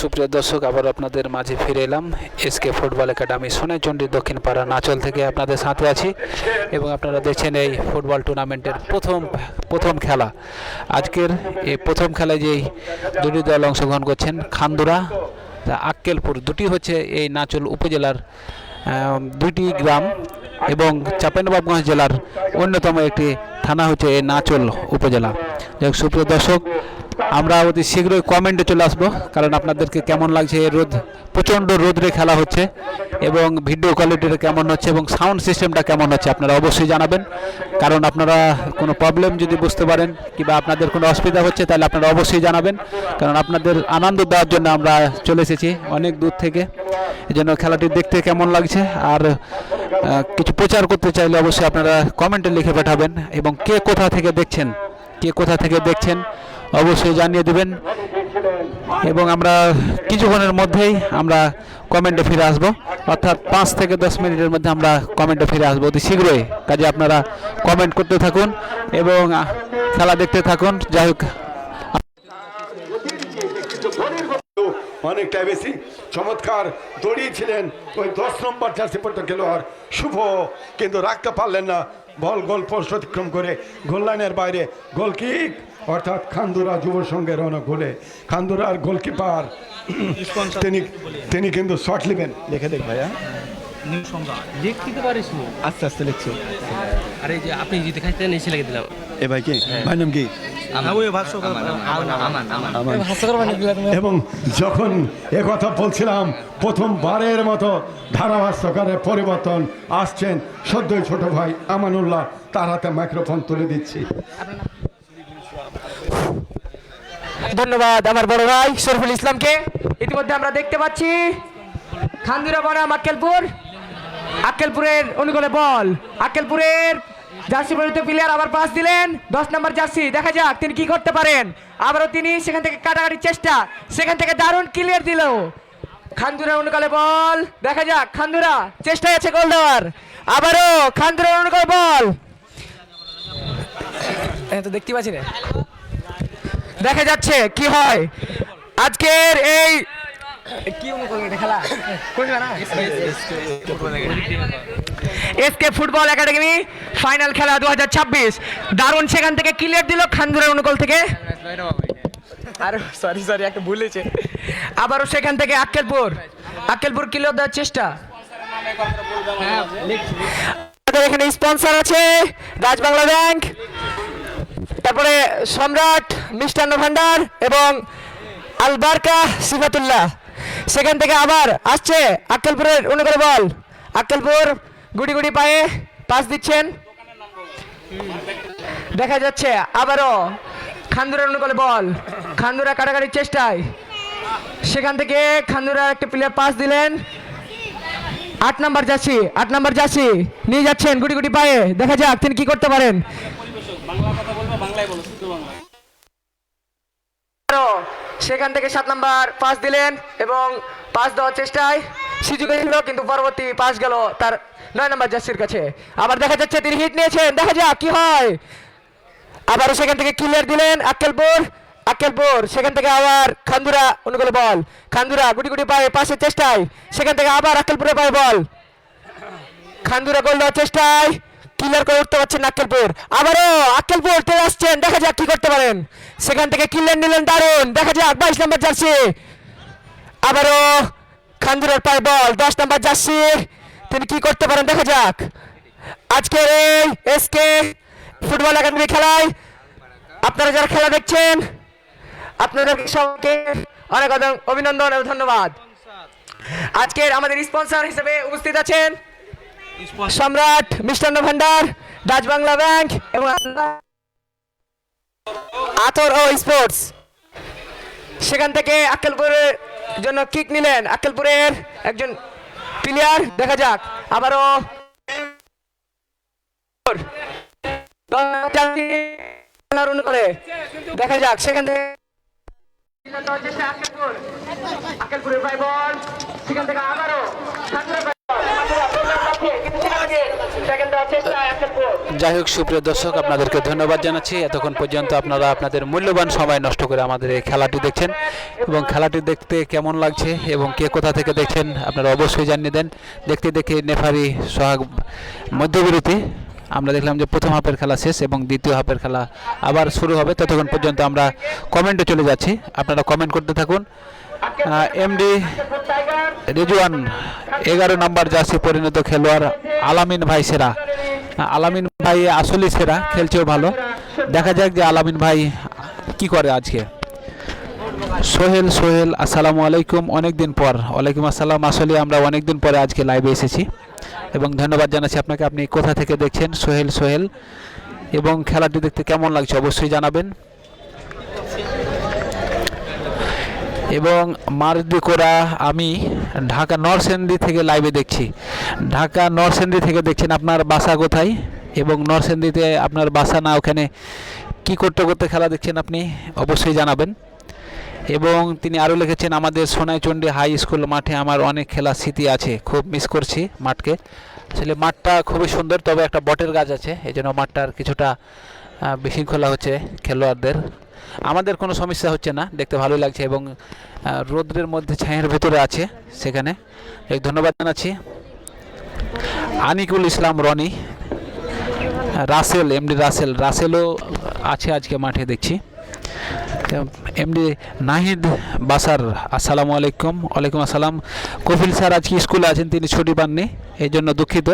সুপ্রিয় দর্শক, আবার আপনাদের মাঝে ফিরে এলাম। এসকে ফুটবল একাডেমি সোনাইচন্ডী দক্ষিণ পাড়া নাচল থেকে আপনাদের সাথে আছি এবং আপনারা দেখছেন এই ফুটবল টুর্নামেন্টের প্রথম খেলা। আজকের এই প্রথম খেলায় যেই দুটি দল অংশগ্রহণ করছেন, খান্দুরা আক্কেলপুর, দুটি হচ্ছে এই নাচল উপজেলার দুইটি গ্রাম এবং চাঁপাইনবাবগঞ্জ জেলার অন্যতম একটি থানা হচ্ছে এই নাচল উপজেলা। যাই হোক সুপ্রিয় দর্শক, আমরা অতি শীঘ্রই কমেন্টে চলে আসবো, কারণ আপনাদেরকে কেমন লাগছে এই প্রচণ্ড রোদরে খেলা হচ্ছে এবং ভিডিও কোয়ালিটিটা কেমন হচ্ছে এবং সাউন্ড সিস্টেমটা কেমন হচ্ছে আপনারা অবশ্যই জানাবেন। কারণ আপনারা কোনো প্রবলেম যদি বুঝতে পারেন কিংবা আপনাদের কোনো অসুবিধা হচ্ছে তাহলে আপনারা অবশ্যই জানাবেন, কারণ আপনাদের আনন্দ দেওয়ার জন্য আমরা চলে এসেছি অনেক দূর থেকে। এই জন্য খেলাটি দেখতে কেমন লাগছে আর কিছু প্রচার করতে চাইলে অবশ্যই আপনারা কমেন্টে লিখে পাঠাবেন এবং কে কোথা থেকে দেখছেন অবশ্যই জানিয়ে দেবেন এবং আমরা কিছুক্ষণের মধ্যেই আমরা কমেন্টে ফিরে আসবো, অর্থাৎ 5 থেকে 10 মিনিটের মধ্যে আমরা কমেন্টে ফিরে আসবো অতি শীঘ্রই। কাজে আপনারা কমেন্ট করতে থাকুন এবং খেলা দেখতে থাকুন। যাই হোক, অনেকটা বেশি চমৎকার দৌড়িয়েছিলেন ওই 10 নম্বর জার্সি পরিত খেলোয়াড় শুভ, কিন্তু রাখতে পারলেন না। বল গোল পোস্ট অতিক্রম করে গোল লাইনের বাইরে গোলকিক, অর্থাৎ খান্দুরা যুব সংঘের রণকোলে। খান্দুরার গোলকিপার তিনি কিন্তু শট নেবেন। লিখে দেখ ভাইয়া, লিখতে পারিস নি? আস্তে আস্তে লিখছি। আরে যে আপনি যদি দেখাইতেন এসে লিখে দিলাম। এ ভাই কি ভাই নাম কি? এবং যখন কথা বলছিলাম প্রথমবারের মতো ধারাভাষ্যকারের পরিবর্তন আসছেন সদ্যই ছোট ভাই আমানুল্লাহ, তার হাতে মাইক্রোফোন তুলে দিচ্ছি। ধন্যবাদ আমার বড় ভাই শরীফুল ইসলামকে। ইতিমধ্যে আমরা দেখতে পাচ্ছি খান্দুরা বনাম আক্কেলপুরের অনুকূলে বল। আক্কেলপুরের জার্সি পরিহিত প্লেয়ার আবার পাস দিলেন 10 নম্বর জার্সি, দেখা যাক তিনি কি করতে পারেন। আবারও তিনি সেখান থেকে কাটাকাটির চেষ্টা, সেখান থেকে দারুণ ক্লিয়ার দিল। খান্দুরা অনুকূলে বল, দেখা যাক খান্দুরা চেষ্টায় আছে গোল দেওয়ার। আবারও খান্দুরা অনুকূলে বল, তো দেখতে পাচ্ছি না, দেখা যাচ্ছে কি হয় আজকের এই কি খেলা। এসকে ফুটবল একাডেমি ফাইনাল খেলা 2026, দারুণ সেখান থেকে ক্লিয়ার দিল খান্দুরা অনুকূল থেকে। আর সরি একটা ভুলেছে। আবারও সেখান থেকে আক্কেলপুর ক্লিয়ার দেওয়ার চেষ্টা। এখানে স্পন্সর আছে রাজবাংলা ব্যাংক, তারপরে সম্রাট মিষ্টান্ন ভান্ডার এবং আলবারকা সিফাতুল্লাহ। সেখান থেকে আবার আসছে আক্কেলপুরের অনুকূলে বল। আক্কেলপুর গুড়ি পায়ে পাস দিচ্ছেন, দেখা যাচ্ছে। আবারও খান্দুরার অনুকূলে বল, খান্দুরা কাটাকাটির চেষ্টায়, সেখান থেকে খান্দুরা একটা প্লেয়ার পাস দিলেন 8 নম্বর জার্সি নিয়ে যাচ্ছেন গুড়ি পায়ে, দেখা যাক তিনি কি করতে পারেন। সেখান থেকে 7 নম্বর পাস দিলেন এবং পাস দেওয়ার চেষ্টায় সুযোগ ছিল, কিন্তু পরবর্তী পাস গেল তার 9 নম্বর জার্সির কাছে। আবার দেখা যাচ্ছে তিনি হিট নিয়েছেন, দেখা যাক কি হয়। আবারও সেখান থেকে ক্লিয়ার দিলেন আক্কেলপুর সেখান থেকে আবার খান্দুরা অনুকূলে বল, খান্দুরা গুটি গুটি পায়ে পাশের চেষ্টায়, সেখান থেকে আবার আক্কেলপুরে পায়ে বল, খান্দুরা গোল দেওয়ার চেষ্টায় ক্লিয়ার করে উঠতে পারছেন আক্কেলপুর, আবারও আক্কেলপুর টেনে আসছেন, দেখা যাক কি করতে পারেন, সেখান থেকে ক্লিয়ার নিলেন দারুণ, দেখা যাক 22 নম্বর জার্সি, আবারও খান্দুরার পায়ে বল, 10 নম্বর জার্সি তিনি কি করতে পারেন দেখা যাক। আজকের এই এসকে ফুটবল একাডেমি খেলায় আপনারা যারা খেলা দেখছেন আপনাদের সবাইকে অনেক অনেক অভিনন্দন এবং ধন্যবাদ। আজকের আমাদের স্পন্সর হিসেবে উপস্থিত আছেন সম্রাট মিষ্টান্ন ভান্ডার, ডাচ বাংলা ব্যাংক এবং আতর ও স্পোর্টস। সেখান থেকে আক্কেলপুরের জন্য কিক নিলেন আক্কেলপুরের একজন প্লেয়ার, দেখা যাক আবারও করে দেখা যাক সেখান থেকে আক্কেলপুরের পায় বল, সেখান থেকে আবারও যাই হোক সুপ্রিয় দর্শক, আপনাদেরকে ধন্যবাদ জানাচ্ছি। এতক্ষণ পর্যন্ত আপনারা আপনাদের মূল্যবান সময় নষ্ট করে আমাদের এই খেলাটি দেখছেন এবং খেলাটি দেখতে কেমন লাগছে এবং কে কোথা থেকে দেখছেন আপনারা অবশ্যই জানিয়ে দেন। দেখতে দেখে নেফারি সোহাগ মধ্যবিরতি আমরা দেখলাম যে প্রথম হাফের খেলা শেষ এবং দ্বিতীয় হাফের খেলা আবার শুরু হবে। ততক্ষণ পর্যন্ত আমরা কমেন্টে চলে যাচ্ছি, আপনারা কমেন্ট করতে থাকুন। এমডি রেজওয়ান 11 নম্বর জার্সি পরিণত খেলোয়াড় আলামিন ভাই সেরা, আলামিন ভাই আসলে সেরা, খেলছেও ভালো। দেখা যাক যে আলামিন ভাই কি করে আজকে। সোহেল আসসালামু আলাইকুম, অনেকদিন পর। ওয়ালাইকুম আসসালাম, আসলে আমরা অনেকদিন পরে আজকে লাইভে এসেছি এবং ধন্যবাদ জানাচ্ছি আপনাকে। আপনি কোথা থেকে দেখছেন সোহেল এবং খেলাটি দেখতে কেমন লাগছে অবশ্যই জানাবেন। এবং মারদি কোরা আমি ঢাকা নরসেন্দি থেকে লাইভে দেখছি। ঢাকা নরসেন্দি থেকে দেখছেন, আপনার বাসা কোথায় এবং নরসেন্দিতে আপনার বাসা না ওখানে কি করতে করতে খেলা দেখছেন আপনি অবশ্যই জানাবেন। এবং তিনি আরও লিখেছেন, আমাদের সোনাইচন্ডী হাই স্কুল মাঠে আমার অনেক খেলার স্মৃতি আছে, খুব মিস করছি মাঠকে। আসলে মাঠটা খুবই সুন্দর, তবে একটা বটের গাছ আছে, এই জন্য মাঠটার কিছুটা বিশৃঙ্খলা হচ্ছে খেলোয়াড়দের। আমাদের কোনো সমস্যা হচ্ছে না, দেখতে ভালো লাগছে এবং রোদ্রের মধ্যে ছায়ের ভেতরে আছে সেখানে। ধন্যবাদ জানাচ্ছি। আনিকুল ইসলাম রনি, রাসেল এমডি রাসেলও আছে আজকে মাঠে দেখছি। এমডি নাহিদ বাসার আসসালামু আলাইকুম। ওয়ালাইকুম আসসালাম। কপিল স্যার আজকে স্কুলে আছেন, তিনি ছুটি পাননি, এই জন্য দুঃখিত।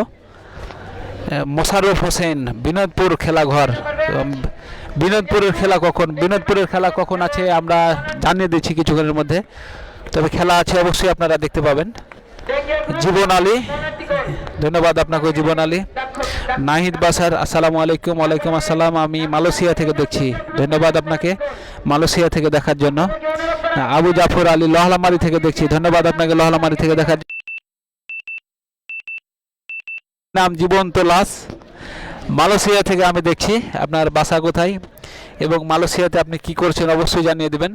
মোশাররফ হোসেন বিনোদপুর খেলাঘর, বিনোদপুরের খেলা কখন আছে আমরা জানিয়ে দিচ্ছি কিছুক্ষণের মধ্যে, তবে খেলা আছে অবশ্যই আপনারা দেখতে পাবেন। জীবন আলী, ধন্যবাদ আপনাকে জীবন আলী। নাহিদ বাসার আসসালামু আলাইকুম। ওয়ালাইকুম আসসালাম, আমি মালয়েশিয়া থেকে দেখছি, ধন্যবাদ আপনাকে মালয়েশিয়া থেকে দেখার জন্য। আবু জাফর আলী লহলামারি থেকে দেখছি, ধন্যবাদ আপনাকে লহলামারি থেকে দেখার। নাম জীবন্ত লাস, মালয়েশিয়া থেকে আমি দেখছি, আপনার বাসা কোথায় এবং মালয়েশিয়াতে আপনি কি করছেন অবশ্যই জানিয়ে দেবেন।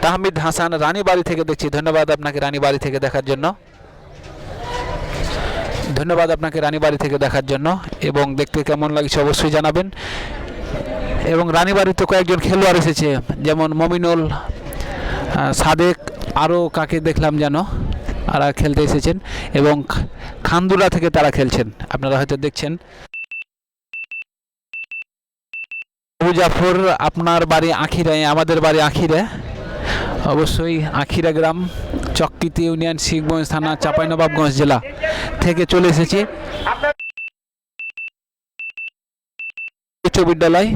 তাহমিদ হাসান রানীবাড়ি থেকে দেখছি, ধন্যবাদ আপনাকে রানীবাড়ি থেকে দেখার জন্য, ধন্যবাদ আপনাকে রানীবাড়ি থেকে দেখার জন্য এবং দেখতে কেমন লাগছে অবশ্যই জানাবেন। এবং রানীবাড়িতে কয়েকজন খেলোয়াড় এসেছে, যেমন মমিনুল, সাদেক, আরও কাকে দেখলাম যেন, তারা খেলতে এসেছেন এবং খান্দুরা থেকে তারা খেলছেন, আপনারা হয়তো দেখছেন। আবু জাফর, আপনার বাড়ি আখিরায়, আমাদের বাড়ি আখিরা, অবশ্যই আখিরা গ্রাম, চকটিতি ইউনিয়ন, শিখগঞ্জ থানা, চাঁপাইনবাবগঞ্জ জেলা থেকে চলে এসেছি। উচ্চ বিদ্যালয়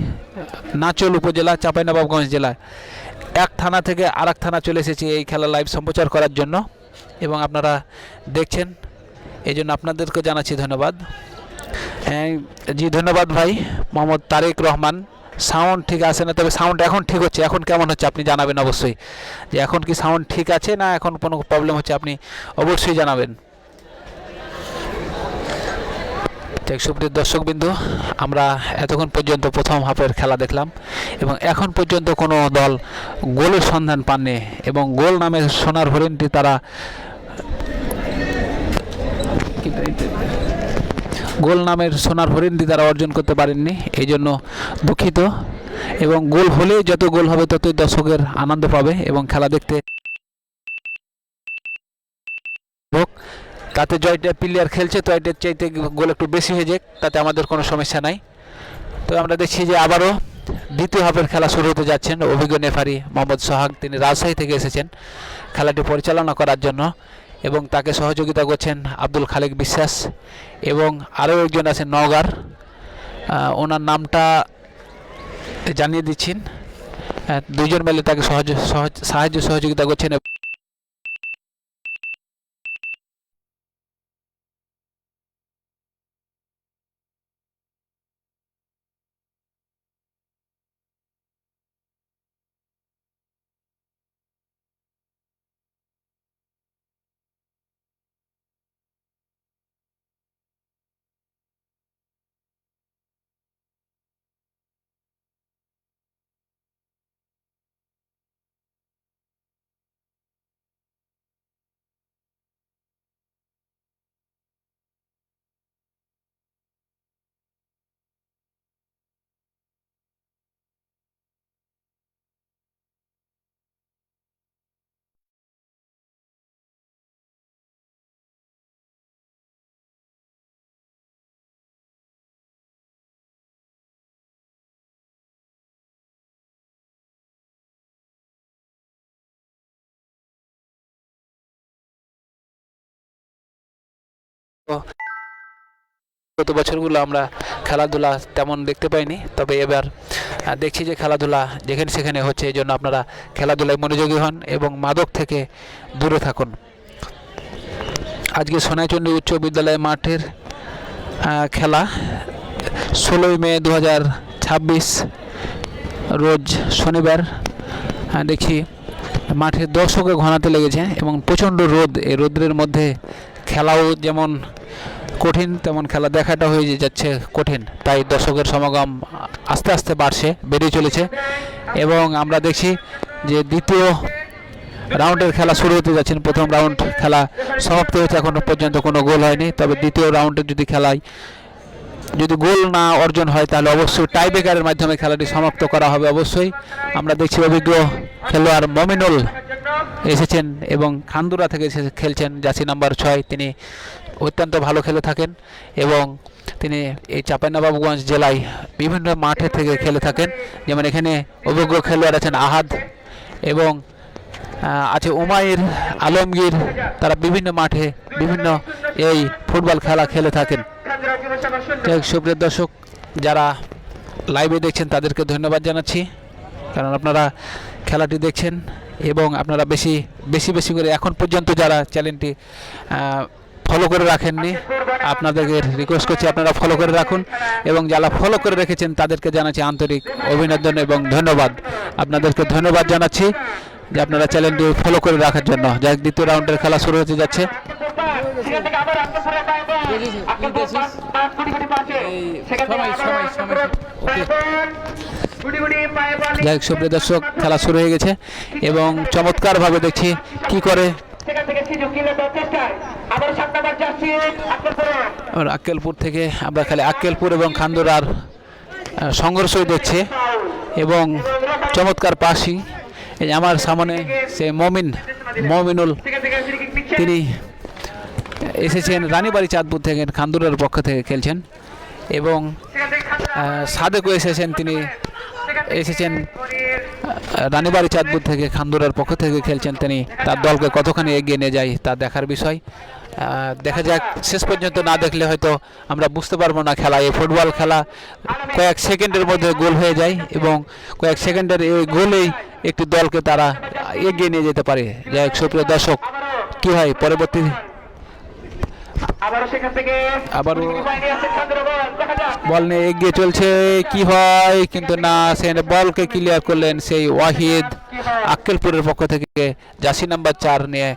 নাচল উপজেলা, চাঁপাইনবাবগঞ্জ জেলা, এক থানা থেকে আরেক থানা চলে এসেছি এই খেলা লাইভ সম্প্রচার করার জন্য এবং আপনারা দেখছেন, এই জন্য আপনাদেরকে জানাচ্ছি ধন্যবাদ। জি ধন্যবাদ ভাই মোহাম্মদ তারেক রহমান। সাউন্ড ঠিক আছে না, তবে সাউন্ড এখন ঠিক হচ্ছে। এখন কেমন হচ্ছে আপনি জানাবেন অবশ্যই, যে এখন কি সাউন্ড ঠিক আছে না এখন কোনো প্রবলেম হচ্ছে, আপনি অবশ্যই জানাবেন। ঠিক সুপ্রিয় দর্শকবৃন্দ, আমরা এতক্ষণ পর্যন্ত প্রথম হাফের খেলা দেখলাম এবং এখন পর্যন্ত কোনো দল গোলের সন্ধান পাননি এবং গোল নামে সোনার হরিণটি তারা গোল নামের সোনার হরিণটি তারা অর্জন করতে পারেননি, এই জন্য দুঃখিত। এবং গোল হলে যত গোল হবে ততই দর্শকের আনন্দ পাবে এবং খেলা দেখতে হোক। তাতে জয়টা প্লেয়ার খেলছে তো এটার চাইতে গোল একটু বেশি হয়ে যাক, তাতে আমাদের কোনো সমস্যা নাই। তো আমরা দেখছি যে আবারও দ্বিতীয় হাফের খেলা শুরু হতে যাচ্ছেন। অভিজ্ঞ রেফারি মোহাম্মদ সোহাগ, তিনি রাজশাহী থেকে এসেছেন খেলাটি পরিচালনা করার জন্য, এবং তাকে সহযোগিতা করছেন আব্দুল খালেক বিশ্বাস এবং আরও একজন আছেন নওগাঁর, ওনার নামটা জানিয়ে দিচ্ছেন। দুইজন মিলে তাকে সাহায্য সহযোগিতা করছেন। গত বছরগুলো আমরা খেলাধুলা তেমন দেখতে পাইনি, তবে এবার দেখছি যে খেলাধুলা যেখানে সেখানে হচ্ছে। এই জন্য আপনারা খেলাধুলায় মনোযোগী হন এবং মাদক থেকে দূরে থাকুন। আজকে সোনাইচন্ডী উচ্চ বিদ্যালয় মাঠের খেলা 16ই মে 2026 রোজ শনিবার। দেখি মাঠে দর্শকের ঘনাতে লেগেছে এবং প্রচণ্ড রোদ। এই রোদ্রের মধ্যে খেলাও যেমন কঠিন, তেমন খেলা দেখাটা হয়ে যাচ্ছে কঠিন। তাই দর্শকের সমাগম আস্তে আস্তে বেড়ে চলেছে এবং আমরা দেখছি যে দ্বিতীয় রাউন্ডের খেলা শুরু হতে যাচ্ছেন। প্রথম রাউন্ড খেলা সমাপ্ত হয়েছে, এখনও পর্যন্ত কোনো গোল হয়নি। তবে দ্বিতীয় রাউন্ডে যদি গোল না অর্জন হয় তাহলে অবশ্যই টাইব্রেকারের মাধ্যমে খেলাটি সমাপ্ত করা হবে অবশ্যই। আমরা দেখছি অভিজ্ঞ খেলোয়াড় মমিনুল এসেছেন এবং খান্দুরা থেকে খেলছেন, জার্সি নাম্বার 6। তিনি অত্যন্ত ভালো খেলে থাকেন এবং তিনি এই চাঁপাইনবাবগঞ্জ জেলায় বিভিন্ন মাঠে থেকে খেলে থাকেন। যেমন এখানে অভিজ্ঞ খেলোয়াড় আছেন আহাদ এবং আছে উমাইর, আলমগীর, তারা বিভিন্ন মাঠে বিভিন্ন এই ফুটবল খেলা খেলে থাকেন। সুপ্রিয় দর্শক, যারা লাইভে দেখছেন তাদেরকে ধন্যবাদ জানাচ্ছি, কারণ আপনারা খেলাটি দেখছেন এবং আপনারা বেশি বেশি করে এখন পর্যন্ত যারা চ্যানেলটি ফলো করে রাখেননি আপনাদেরকে রিকোয়েস্ট করছি আপনারা ফলো করে রাখুন, এবং যারা ফলো করে রেখেছেন তাদেরকে জানাচ্ছি আন্তরিক অভিনন্দন এবং ধন্যবাদ। আপনাদেরকে ধন্যবাদ জানাচ্ছি যে আপনারা চ্যানেলটি ফলো করে রাখার জন্য। যাই দ্বিতীয় রাউন্ডের খেলা শুরু হতে যাচ্ছে। যাই হোক সুপ্রিয় দর্শক, খেলা শুরু হয়ে গেছে এবং চমৎকারভাবে দেখছি কি করে আক্কেলপুর থেকে আমরা খালি আক্কেলপুর এবং খান্দুরার সংঘর্ষই দেখছি এবং চমৎকার পাশি। এই আমার সামনে সে মমিনুল, তিনি এসেছেন রানীবাড়ি চাঁদপুর থেকে, খান্দুরার পক্ষ থেকে খেলছেন, এবং সাদেকও এসেছেন, তিনি এসেছেন রানীবাড়ি চাঁদপুর থেকে, খান্দুরার পক্ষ থেকে খেলছেন। তিনি তার দলকে কতখানি এগিয়ে নিয়ে যায় তা দেখার বিষয়। দেখা যাক, শেষ পর্যন্ত না দেখলে হয়তো আমরা বুঝতে পারবো না খেলা। এই ফুটবল খেলা কয়েক সেকেন্ডের মধ্যে গোল হয়ে যায় এবং কয়েক সেকেন্ডের এই গোলেই একটি দলকে তারা এগিয়ে নিয়ে যেতে পারে। যাই হোক সুপ্রিয় দর্শক, কি হয় পরবর্তী আবারও বল নিয়ে এগিয়ে চলছে, কি হয় কিন্তু না, সেখানে বলকে ক্লিয়ার করলেন সেই ওয়াহিদ। আক্কেলপুরের পক্ষ থেকে জার্সি নাম্বার 4 নিয়ে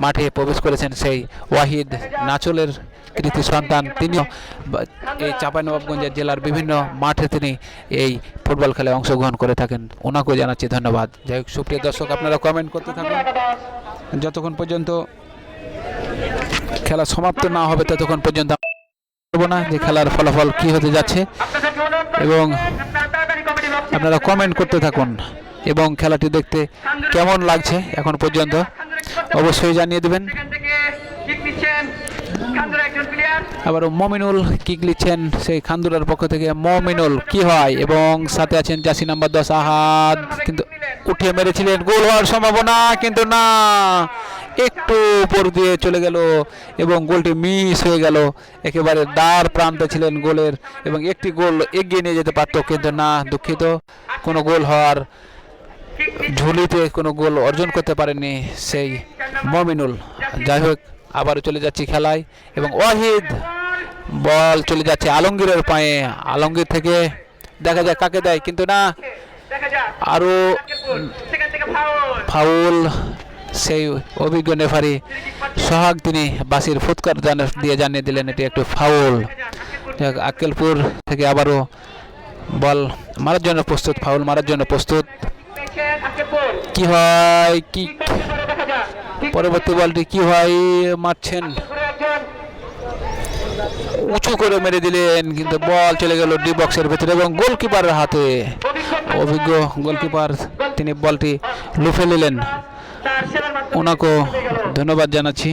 মাঠে প্রবেশ করেছেন সেই ওয়াহিদ, নাচলের কৃতি সন্তান। তিনিও এই চাঁপাইনবাবগঞ্জ জেলার বিভিন্ন মাঠে তিনি এই ফুটবল খেলায় অংশগ্রহণ করে থাকেন, ওনাকেও জানাচ্ছি ধন্যবাদ। যাই হোক সুপ্রিয় দর্শক, আপনারা কমেন্ট করতে থাকুন, যতক্ষণ পর্যন্ত খেলা সমাপ্ত না হবে ততক্ষণ পর্যন্ত পারবো না যে খেলার ফলাফল কি হতে যাচ্ছে, এবং আপনারা কমেন্ট করতে থাকুন এবং খেলাটি দেখতে কেমন লাগছে এখন পর্যন্ত অবশ্যই জানিয়ে দেবেন। আবারও মমিনুল কিক নিচ্ছেন সেই খান্দুরার পক্ষ থেকে। মমিনুল কি হয়, এবং সাথে আছেন জার্সি নাম্বার 10 আহাদ, কিন্তু উঠে মেরেছিলেন, গোল হওয়ার সম্ভাবনা, কিন্তু না, একটু উপর দিয়ে চলে গেল এবং গোলটি মিস হয়ে গেল। একেবারে দ্বার প্রান্তে ছিলেন গোলের এবং একটি গোল এগিয়ে নিয়ে যেতে পারত, কিন্তু না, দুঃখিত, কোনো গোল হওয়ার ঝুলিতে কোনো গোল অর্জন করতে পারেননি সেই মমিনুল। যাই হোক, আবারও চলে যাচ্ছি খেলায় এবং ওয়াহিদ বল চলে যাচ্ছে আলমগীরের পায়ে। আলমগীর থেকে দেখা যায় কাকে দেয়, কিন্তু না, আরও ফাউল। সেই অভিজ্ঞ রেফারি সোহাগ তিনি বাসির ফুৎকার দিয়ে জানিয়ে দিলেন এটি একটু ফাউল। আক্কেলপুর থেকে আবারও বল মারার জন্য প্রস্তুত, ফাউল মারার জন্য প্রস্তুত। কি হয়, কি পরবর্তী বলটি কি হয়, মারছেন, উঁচু করে মেরে দিলেন, কিন্তু বল চলে গেল ডি বক্সের ভেতরে এবং গোলকিপারের হাতে। অভিজ্ঞ গোলকিপার তিনি বলটি লুফে নিলেন, ওনাকেও ধন্যবাদ জানাচ্ছি।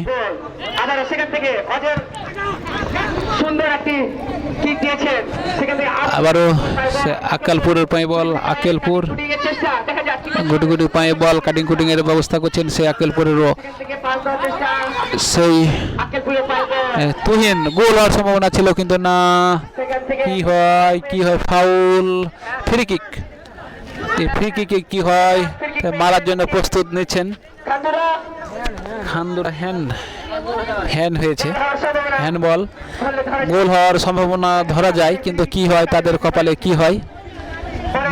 আবারও আক্কেলপুরের পায়ে বল, আক্কেলপুর গুটি গুটি পায়ে বল, কাটিং কুটিং এর ব্যবস্থা করছেন সেই আক্কেলপুরেরও সেই তুহিন। গোল হওয়ার সম্ভাবনা ছিল, কিন্তু না, কি হয়, কি হয়, ফাউল, ফ্রি কিক। ফ্রি কিকে কি হয়, মারার জন্য প্রস্তুত নিচ্ছেন খান্দুরা। হ্যান্ড হয়েছে, হ্যান্ডবল। গোল হওয়ার সম্ভাবনা ধরা যায়, কিন্তু কি হয়, তাদের কপালে কি হয়,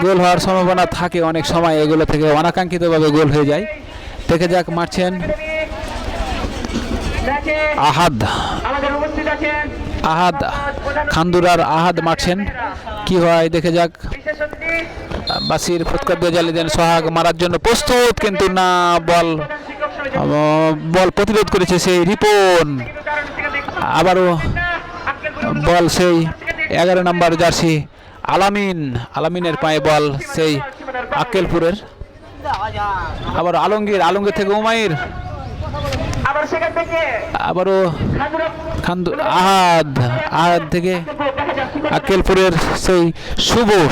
গোল হওয়ার সম্ভাবনা থাকে অনেক সময়, এগুলো থেকে অনাকাঙ্ক্ষিতভাবে গোল হয়ে যায়। দেখে যাক, মারছেন আহাদ, আহাদ খান্দুরার আহাদ মারছেন, কি হয় দেখে যাক। বাসির ফুৎকার দিয়ে জ্বালিয়ে দেন, সোহাগ মারার জন্য প্রস্তুত, কিন্তু না, বল প্রতিরোধ করেছে সেই রিপন। আবারও বল সেই 11 নম্বর জার্সি আলামিনের পায়ে বল সেই আক্কেলপুরের। আবার আলমগীর থেকে উমাইর, আবারও আহাদ থেকে আক্কেলপুরের সেই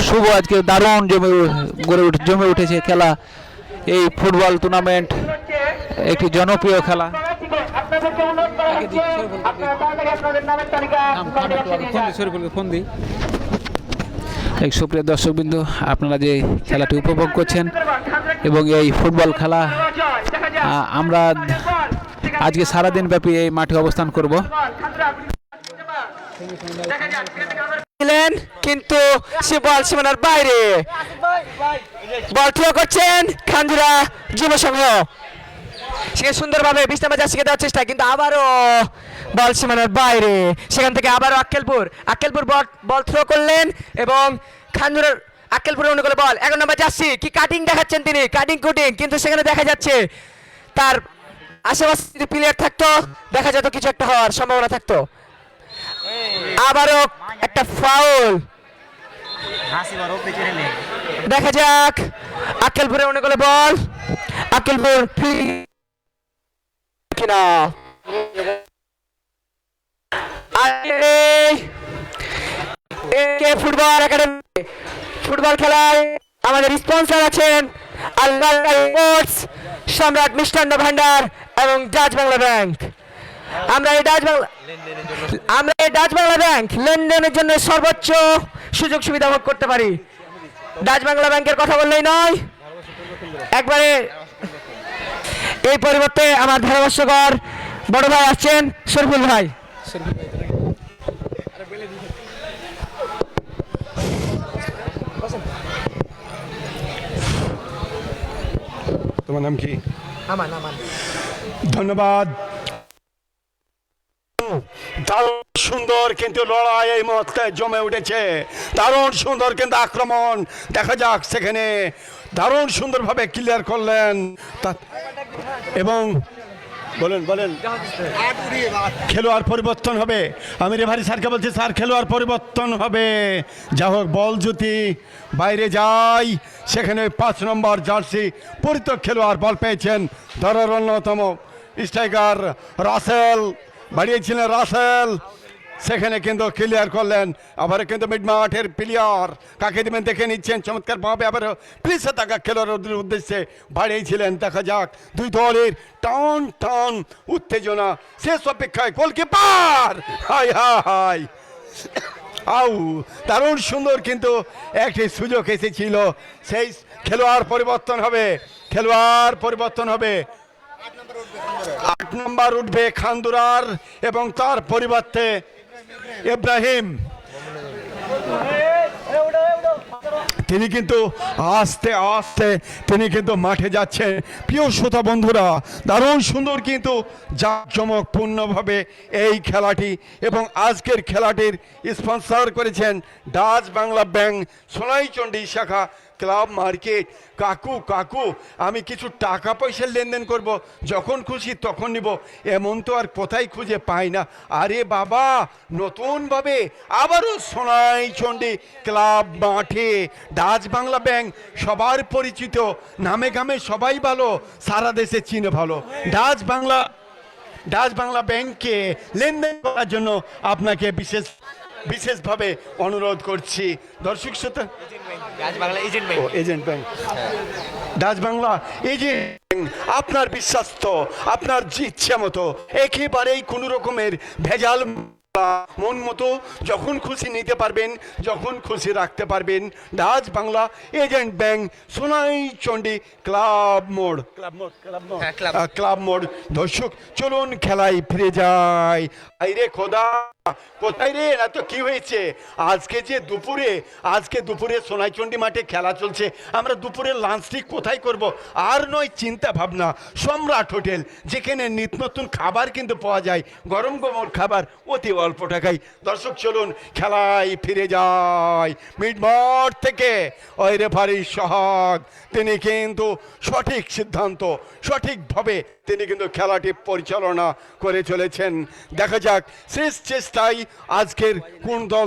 শুভ আজকে দারুণ জমে উঠেছে খেলা। এই ফুটবল টুর্নামেন্ট একটি জনপ্রিয় খেলা। এই সুপ্রিয় দর্শকবৃন্দু, আপনারা যে খেলাটি উপভোগ করছেন এবং এই ফুটবল খেলা আমরা আজকে সারাদিন ব্যাপী এই মাঠে অবস্থান করব। কিন্তু সে বল সীমানার বাইরে, বল থ্রো করছেন খান্দুরা যুব সংঘ, সে সুন্দরভাবে 20 নম্বর জার্সিকে দেওয়ার চেষ্টা, কিন্তু আবারও বল সীমানার বাইরে। সেখান থেকে আবারও আক্কেলপুর বল থ্রো করলেন এবং খান্দুরার আক্কেলপুরের অনুকূলে বল। 11 নম্বর জার্সি কি কাটিং দেখাচ্ছেন তিনি, কাটিং কুটিং, কিন্তু সেখানে দেখা যাচ্ছে তার আশেপাশে যদি প্লেয়ার থাকতো দেখা যেত কিছু একটা হওয়ার সম্ভাবনা থাকতো। আবারও একটা ফাউল, দেখা যাক আক্কেলপুরের অনুকূলে বল, আক্কেলপুর কিনা। ফুটবল একাডেমি, ফুটবল খেলায় আমাদের স্পন্সর আছেন আল্লাহ স্পোর্টস, সম্রাট মিষ্টান্ন ভান্ডার এবং ডাচ বাংলা ব্যাংক। আমরা এই ডাচ বাংলা ব্যাংক লেনদেনের জন্য সর্বোচ্চ সুযোগ সুবিধা ভোগ করতে পারি। ডাচ বাংলা ব্যাংকের কথা বললেই নয়, একবারে এই পরিবর্তে আমার ধারাভাষ্যকর বড় ভাই আসছেন শরীফুল ভাই। তোমার নাম কি? ধন্যবাদ। দারুণ সুন্দর কিন্তু লড়াই এই মুহূর্তে জমে উঠেছে, দারুণ সুন্দর কিন্তু আক্রমণ। দেখা যাক, সেখানে দারুণ সুন্দরভাবে ক্লিয়ার করলেন এবং বলেন বলেন। খেলোয়াড় পরিবর্তন হবে, আমি রেফারি স্যারকে বলছি, স্যার খেলোয়াড় পরিবর্তন হবে। যা হোক, বল যদি বাইরে যায়, সেখানে 5 নম্বর জার্সি পরিত খেলোয়াড় বল পেয়েছেন। ধরার অন্যতম স্ট্রাইকার রাসেল, বাড়িয়েছিলেন রাসেল, সেখানে কিন্তু ক্লিয়ার করলেন। আবার কিন্তু মিড মাঠের প্লেয়ার কাকে দিবেন দেখে নিচ্ছেন চমৎকার ভাবে। আবার প্লিজে থাকা খেলোয়াড়দের উদ্দেশ্যে বাড়িয়েছিলেন। দেখা যাক দুই দলের টান টান উত্তেজনা শেষ অপেক্ষায়। গোলকিপার হাই হাই আউ, দারুণ সুন্দর কিন্তু একটি সুযোগ এসেছিল। সেই খেলোয়াড় পরিবর্তন হবে, খেলোয়াড় পরিবর্তন হবে। 8 নম্বর উঠবে খান্দুরার এবং তার পরিবর্তে ইব্রাহিম। তিনি কিন্তু আস্তে আস্তে তিনি কিন্তু মাঠে যাচ্ছেন। প্রিয় শ্রোতা বন্ধুরা, দারুণ সুন্দর কিন্তু জাঁকজমকপূর্ণভাবে এই খেলাটি, এবং আজকের খেলাটির স্পন্সর করেছেন ডাচ বাংলা ব্যাংক সোনাইচন্ডী শাখা ক্লাব মার্কেট। কাকু কাকু আমি কিছু টাকা পয়সার লেনদেন করব, যখন খুশি তখন নিব, এমন তো আর কোথায় খুঁজে পাই না। আরে বাবা, নতুনভাবে আবারও সোনাইচন্ডী ক্লাব মাঠে ডাচ বাংলা ব্যাংক, সবার পরিচিত, নামে গামে সবাই ভালো, সারা দেশে চিনে ভালো। ডাচ বাংলা ব্যাংকে লেনদেন করার জন্য আপনাকে বিশেষভাবে অনুরোধ করছি। দর্শক শ্রোতা, agent bank, Dutch Bangla agent bank, আপনার বিশ্বাস্ত, আপনার ইচ্ছে মতো, একেবারেই কোনো রকমের ভেজাল মন মতো যখন খুশি নিতে পারবেন, যখন খুশি রাখতে পারবেন। Dutch Bangla agent bank, Sonaichandi club মোড়, ক্লাব মোড়। দর্শক চলুন খেলায় ফিরে যাই। আইরে খোদা, কোথায় রে? না তো কি হয়েছে আজকে দুপুরে সোনাইচন্ডী মাঠে খেলা চলছে, আমরা দুপুরে লাঞ্চটি কোথায় করব? আর নয় চিন্তা ভাবনা, সম্রাট হোটেল, যেখানে নিত্য নতুন খাবার কিন্তু পাওয়া যায়, গরম গরম খাবার অতি অল্প টাকায়। দর্শক চলুন খেলায় ফিরে যাই। মিড মাঠ থেকে ওই রেফারি সোহাগ, তিনি কিন্তু সঠিক সিদ্ধান্ত, সঠিকভাবে তিনি কিন্তু খেলাটি পরিচালনা করে চলেছেন। দেখা যাক শেষ চেষ্টায় আজকের কোন দল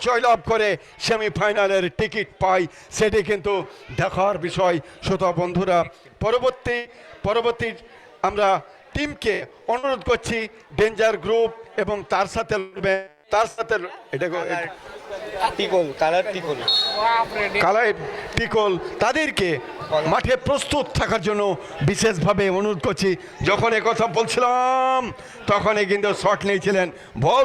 জয়লাভ করে, সেমিফাইনালের টিকিট পায়, সেটি কিন্তু দেখার বিষয়। শ্রোতা বন্ধুরা, পরবর্তী আমরা টিমকে অনুরোধ করছি, ডেঞ্জার গ্রুপ এবং তার সাথে টিকল, তাদেরকে মাঠে প্রস্তুত থাকার জন্য বিশেষভাবে অনুরোধ করছি। যখন কথা বলছিলাম তখনই কিন্তু শট নিয়েছিলেন, বল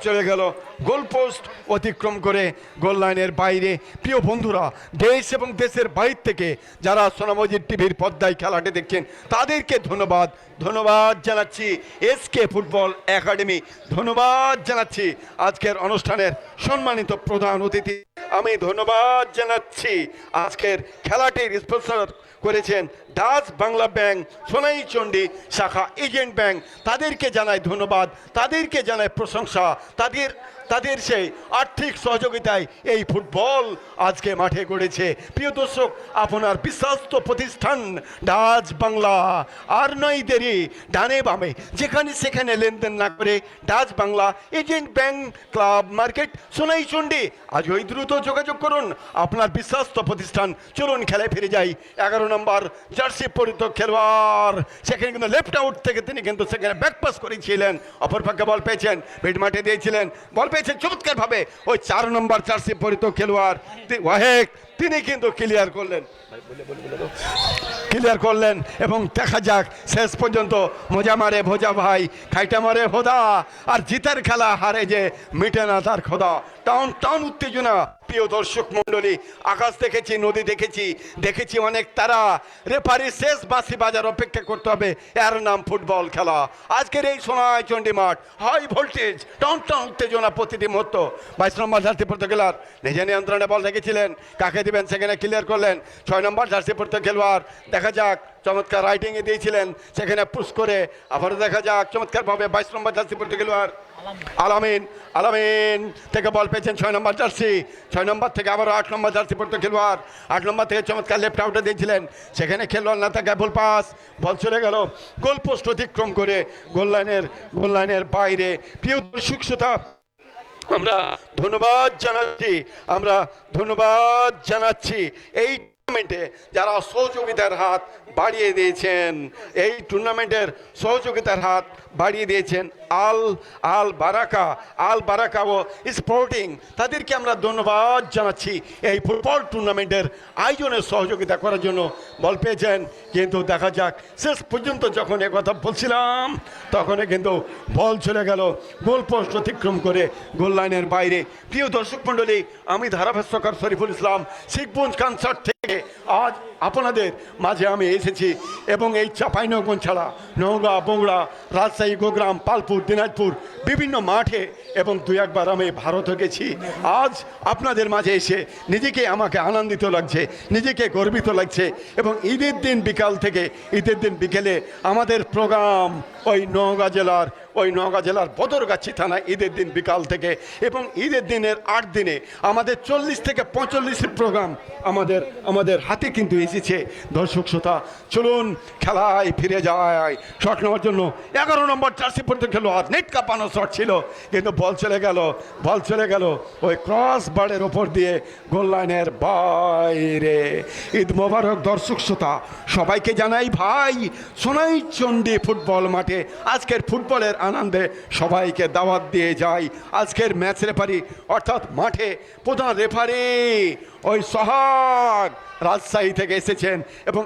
চলে গেল গোলপোস্ট অতিক্রম করে গোল লাইনের বাইরে। প্রিয় বন্ধুরা, দেশ এবং দেশের বাইরে থেকে যারা সোনামজিদ টিভির পর্দায় খেলাটি দেখছেন, তাদেরকে ধন্যবাদ জানাচ্ছি। এসকে ফুটবল একাডেমি, ধন্যবাদ জানাচ্ছি। আজকের অনুষ্ঠানের সম্মানিত প্রধান অতিথি, আমি ধন্যবাদ জানাচ্ছি। আজকের খেলাটির স্পন্সর করেছেন ডাচ বাংলা ব্যাংক সোনাইচন্ডী শাখা এজেন্ট ব্যাংক, তাদেরকে জানাই ধন্যবাদ, তাদেরকে জানাই প্রশংসা। তাদের সেই আর্থিক সহযোগিতায় এই ফুটবল আজকে মাঠে গড়েছে। প্রিয় দর্শক, আপনার বিশ্বস্ত প্রতিষ্ঠান ডাচ বাংলা, আর নয় দেরি, ডানে বামে যেখানে সেখানে লেনদেন না করে Dutch Bangla agent bank club market Sonaichandi, আজ ওই দ্রুত যোগাযোগ করুন, আপনার বিশ্বস্ত প্রতিষ্ঠান। চলুন খেলায় ফিরে যাই। 11 নম্বর জার্সি পরিত খেলোয়াড়, সেখানে কিন্তু লেফট আউট থেকে তিনি কিন্তু সেখানে ব্যাকপাস করেছিলেন, অপর পক্ষে বল পেয়েছেন, মিড মাঠে দিয়েছিলেন, বল পেয়েছেন চমৎকার ভাবে ওই 4 নম্বর জার্সি পরিত খেলোয়াড় ওয়াহেক, তিনি কিন্তু ক্লিয়ার করলেন এবং দেখা যাক শেষ পর্যন্ত মজা মারে ভোজা ভাই, খাইটা মারে হোদা, আর জিতের খেলা হারে যে মিটে না তার খোদা। টান উত্তেজনা। প্রিয় দর্শক মণ্ডলী, আকাশ দেখেছি, নদী দেখেছি অনেক তারা। রেফারি শেষ বাঁশি বাজার অপেক্ষা করতে হবে, এর নাম ফুটবল খেলা। আজকের এই সোনাইচন্ডী মাঠ হাই ভোল্টেজ, টান উত্তেজনা প্রতিটি মুহূর্ত। 22 নম্বর জার্সি পড়তে খেলোয়াড় নিজে নিয়ন্ত্রণে বল রেখেছিলেন, কাকে দিবেন সেখানে ক্লিয়ার করলেন। 6 নম্বর জার্সি পড়তে খেলোয়াড়, দেখা যাক চমৎকার রাইটিংয়ে দিয়েছিলেন, সেখানে পুশ করে আবারও দেখা যাক চমৎকারভাবে 22 নম্বর জার্সি পড়তে খেলোয়াড় আলামিন থেকে বল পেয়েছেন 6 নম্বর জার্সি, 6 নম্বর থেকে আবারও 8 নম্বর জার্সি পড়তে খেলোয়াড়, 8 নম্বর থেকে চমৎকার লেফট আউটে দিয়েছিলেন, সেখানে খেলোয়াড় না থাকে ভুল পাস, বল চলে গেল গোল পোস্ট অতিক্রম করে গোল লাইনের বাইরে। প্রিয় দর্শক শ্রোতা, আমরা ধন্যবাদ জানাচ্ছি এই টুর্নামেন্টে যারা সহযোগিতার হাত বাড়িয়ে দিয়েছেন, এই টুর্নামেন্টের সহযোগিতার হাত বাড়িয়ে দিয়েছেন আল বারাকা ও স্পোর্টিং, তাদেরকে আমরা ধন্যবাদ জানাচ্ছি এই ফুটবল টুর্নামেন্টের আয়োজনের সহযোগিতা করার জন্য। বল পেয়েছেন, কিন্তু দেখা যাক শেষ পর্যন্ত যখন কথা বলছিলাম তখনই কিন্তু বল চলে গেল গোল পোস্ট অতিক্রম করে গোল লাইনের বাইরে। প্রিয় দর্শক মণ্ডলী, আমি ধারাভাষ্যকার শরীফুল ইসলাম শিখগঞ্জ কনসার্ট থেকে আজ আপনাদের মাঝে আমি এসেছি এবং এই চাঁপাইনবাবগঞ্জ ছাড়া নওগাঁ, বগুড়া, রাজশাহী, গোগ্রাম, পালপুর, দিনাজপুর বিভিন্ন মাঠে এবং 2-1 আমি ভারত গেছি। আজ আপনাদের মাঝে এসে আমাকে আনন্দিত লাগছে, নিজেকে গর্বিত লাগছে। এবং ঈদের দিন বিকেলে আমাদের প্রোগ্রাম ওই নওগাঁ জেলার বদরগাছি থানা ঈদের দিন বিকাল থেকে, এবং ঈদের দিনের 8 দিনে আমাদের 40 থেকে 45 প্রোগ্রাম আমাদের হাতে কিন্তু এসেছে। দর্শক শ্রোতা, চলুন খেলায় ফিরে যায়। শট নেওয়ার জন্য 11 নম্বর জার্সি পড়তে খেলোয়াড়, নেট কাঁপানো শট ছিল, কিন্তু বল চলে গেল ওই ক্রস বারের ওপর দিয়ে গোল লাইনের বাইরে। ঈদ মোবারক দর্শক শ্রোতা, সবাইকে জানাই ভাই সোনাইচন্ডী ফুটবল মাঠে আজকের ফুটবলের আনন্দে সবাইকে দাওয়াত দিয়ে যাই। আজকের ম্যাচ রেফারি অর্থাৎ মাঠে প্রধান রেফারি ওই সোহাগ রাজশাহী থেকে এসেছেন, এবং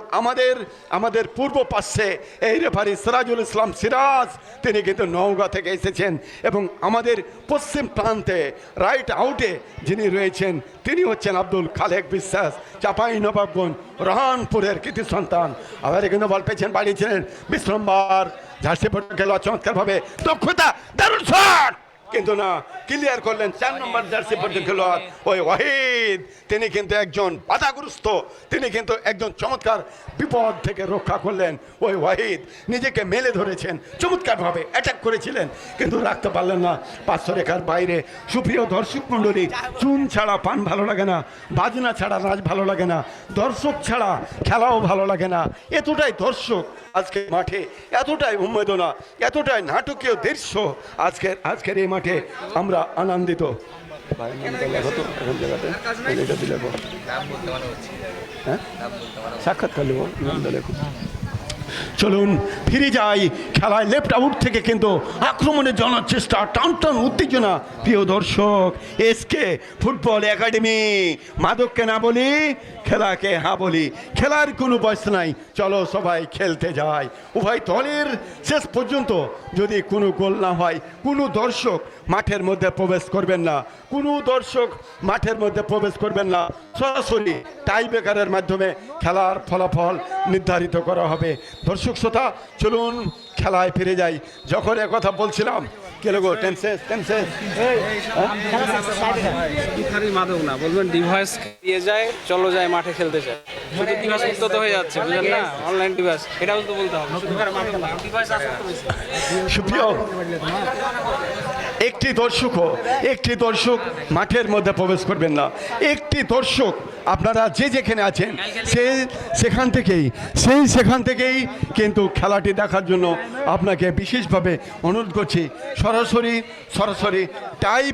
আমাদের পূর্ব পাশে এই রেফারি সিরাজুল ইসলাম সিরাজ, তিনি কিন্তু নওগাঁ থেকে এসেছেন, এবং আমাদের পশ্চিম প্রান্তে রাইট আউটে যিনি রয়েছেন তিনি হচ্ছেন আব্দুল খালেক বিশ্বাস, চাঁপাইনবাবগঞ্জ রহানপুরের কৃতি সন্তান। আবার কিন্তু বল পেয়েছেন, বাড়িয়েছিলেন 20 নম্বর জার্সি পড়তে খেলোয়াড়, চমৎকারভাবে দক্ষতা, দারুণ শট, কিন্তু না, ক্লিয়ার করলেন 4 নম্বর জার্সি পড়তে খেলোয়াড় ওই ওয়াহিদ। তিনি কিন্তু একজন বাধাগ্রস্ত, তিনি কিন্তু একজন চমৎকার বিপদ থেকে রক্ষা করলেন। ওই ওয়াহিদ নিজেকে মেলে ধরেছেন, চমৎকারভাবে অ্যাটাক করেছিলেন, কিন্তু রাখতে পারলেন না 500 রেখার বাইরে। সুপ্রিয় দর্শক মণ্ডলী, চুন ছাড়া পান ভালো লাগে না, বাজনা ছাড়া নাচ ভালো লাগে না, দর্শক ছাড়া খেলাও ভালো লাগে না। এতটাই দর্শক আজকে মাঠে, এতটাই উন্মেদনা, এতটাই নাটকীয় দৃশ্য আজকের এই মাঠে আমরা আনন্দিত। সাক্ষাৎকার নেব, চলুন ফিরে যাই খেলায়। লেফট আউট থেকে কিন্তু আক্রমণে জানার চেষ্টা, টান উত্তেজনা। প্রিয় দর্শক, এসকে ফুটবল একাডেমি, মাদককে না বলি, খেলাকে হ্যাঁ বলি, খেলার কোনো বয়স নাই, চলো সবাই খেলতে যাই। উভয় দলের শেষ পর্যন্ত যদি কোনো গোল না হয়, কোনো দর্শক মাঠের মধ্যে প্রবেশ করবেন না, সরাসরি টাই ব্রেকারের মাধ্যমে খেলার ফলাফল নির্ধারিত করা হবে। দর্শক শ্রোতা, চলুন খেলায় ফিরে যাই। যখন কথা বলছিলাম মাদক না বলবেন, ডিভাইস দিয়ে যায়, চলো যায় মাঠে খেলতে যায়, শুধু ডিভাইস মুক্ত তো হয়ে যাচ্ছে, বুঝলেন না? অনলাইন ডিভাইস, এটাও তো বলতে হবে। সুপ্রিয়, একটি দর্শক মাঠের মধ্যে প্রবেশ করবেন না। একটি দর্শক, আপনারা যেখানে আছেন সেখান থেকেই কিন্তু খেলাটি দেখার জন্য আপনাকে বিশেষভাবে অনুরোধ করছি। সরাসরি টাই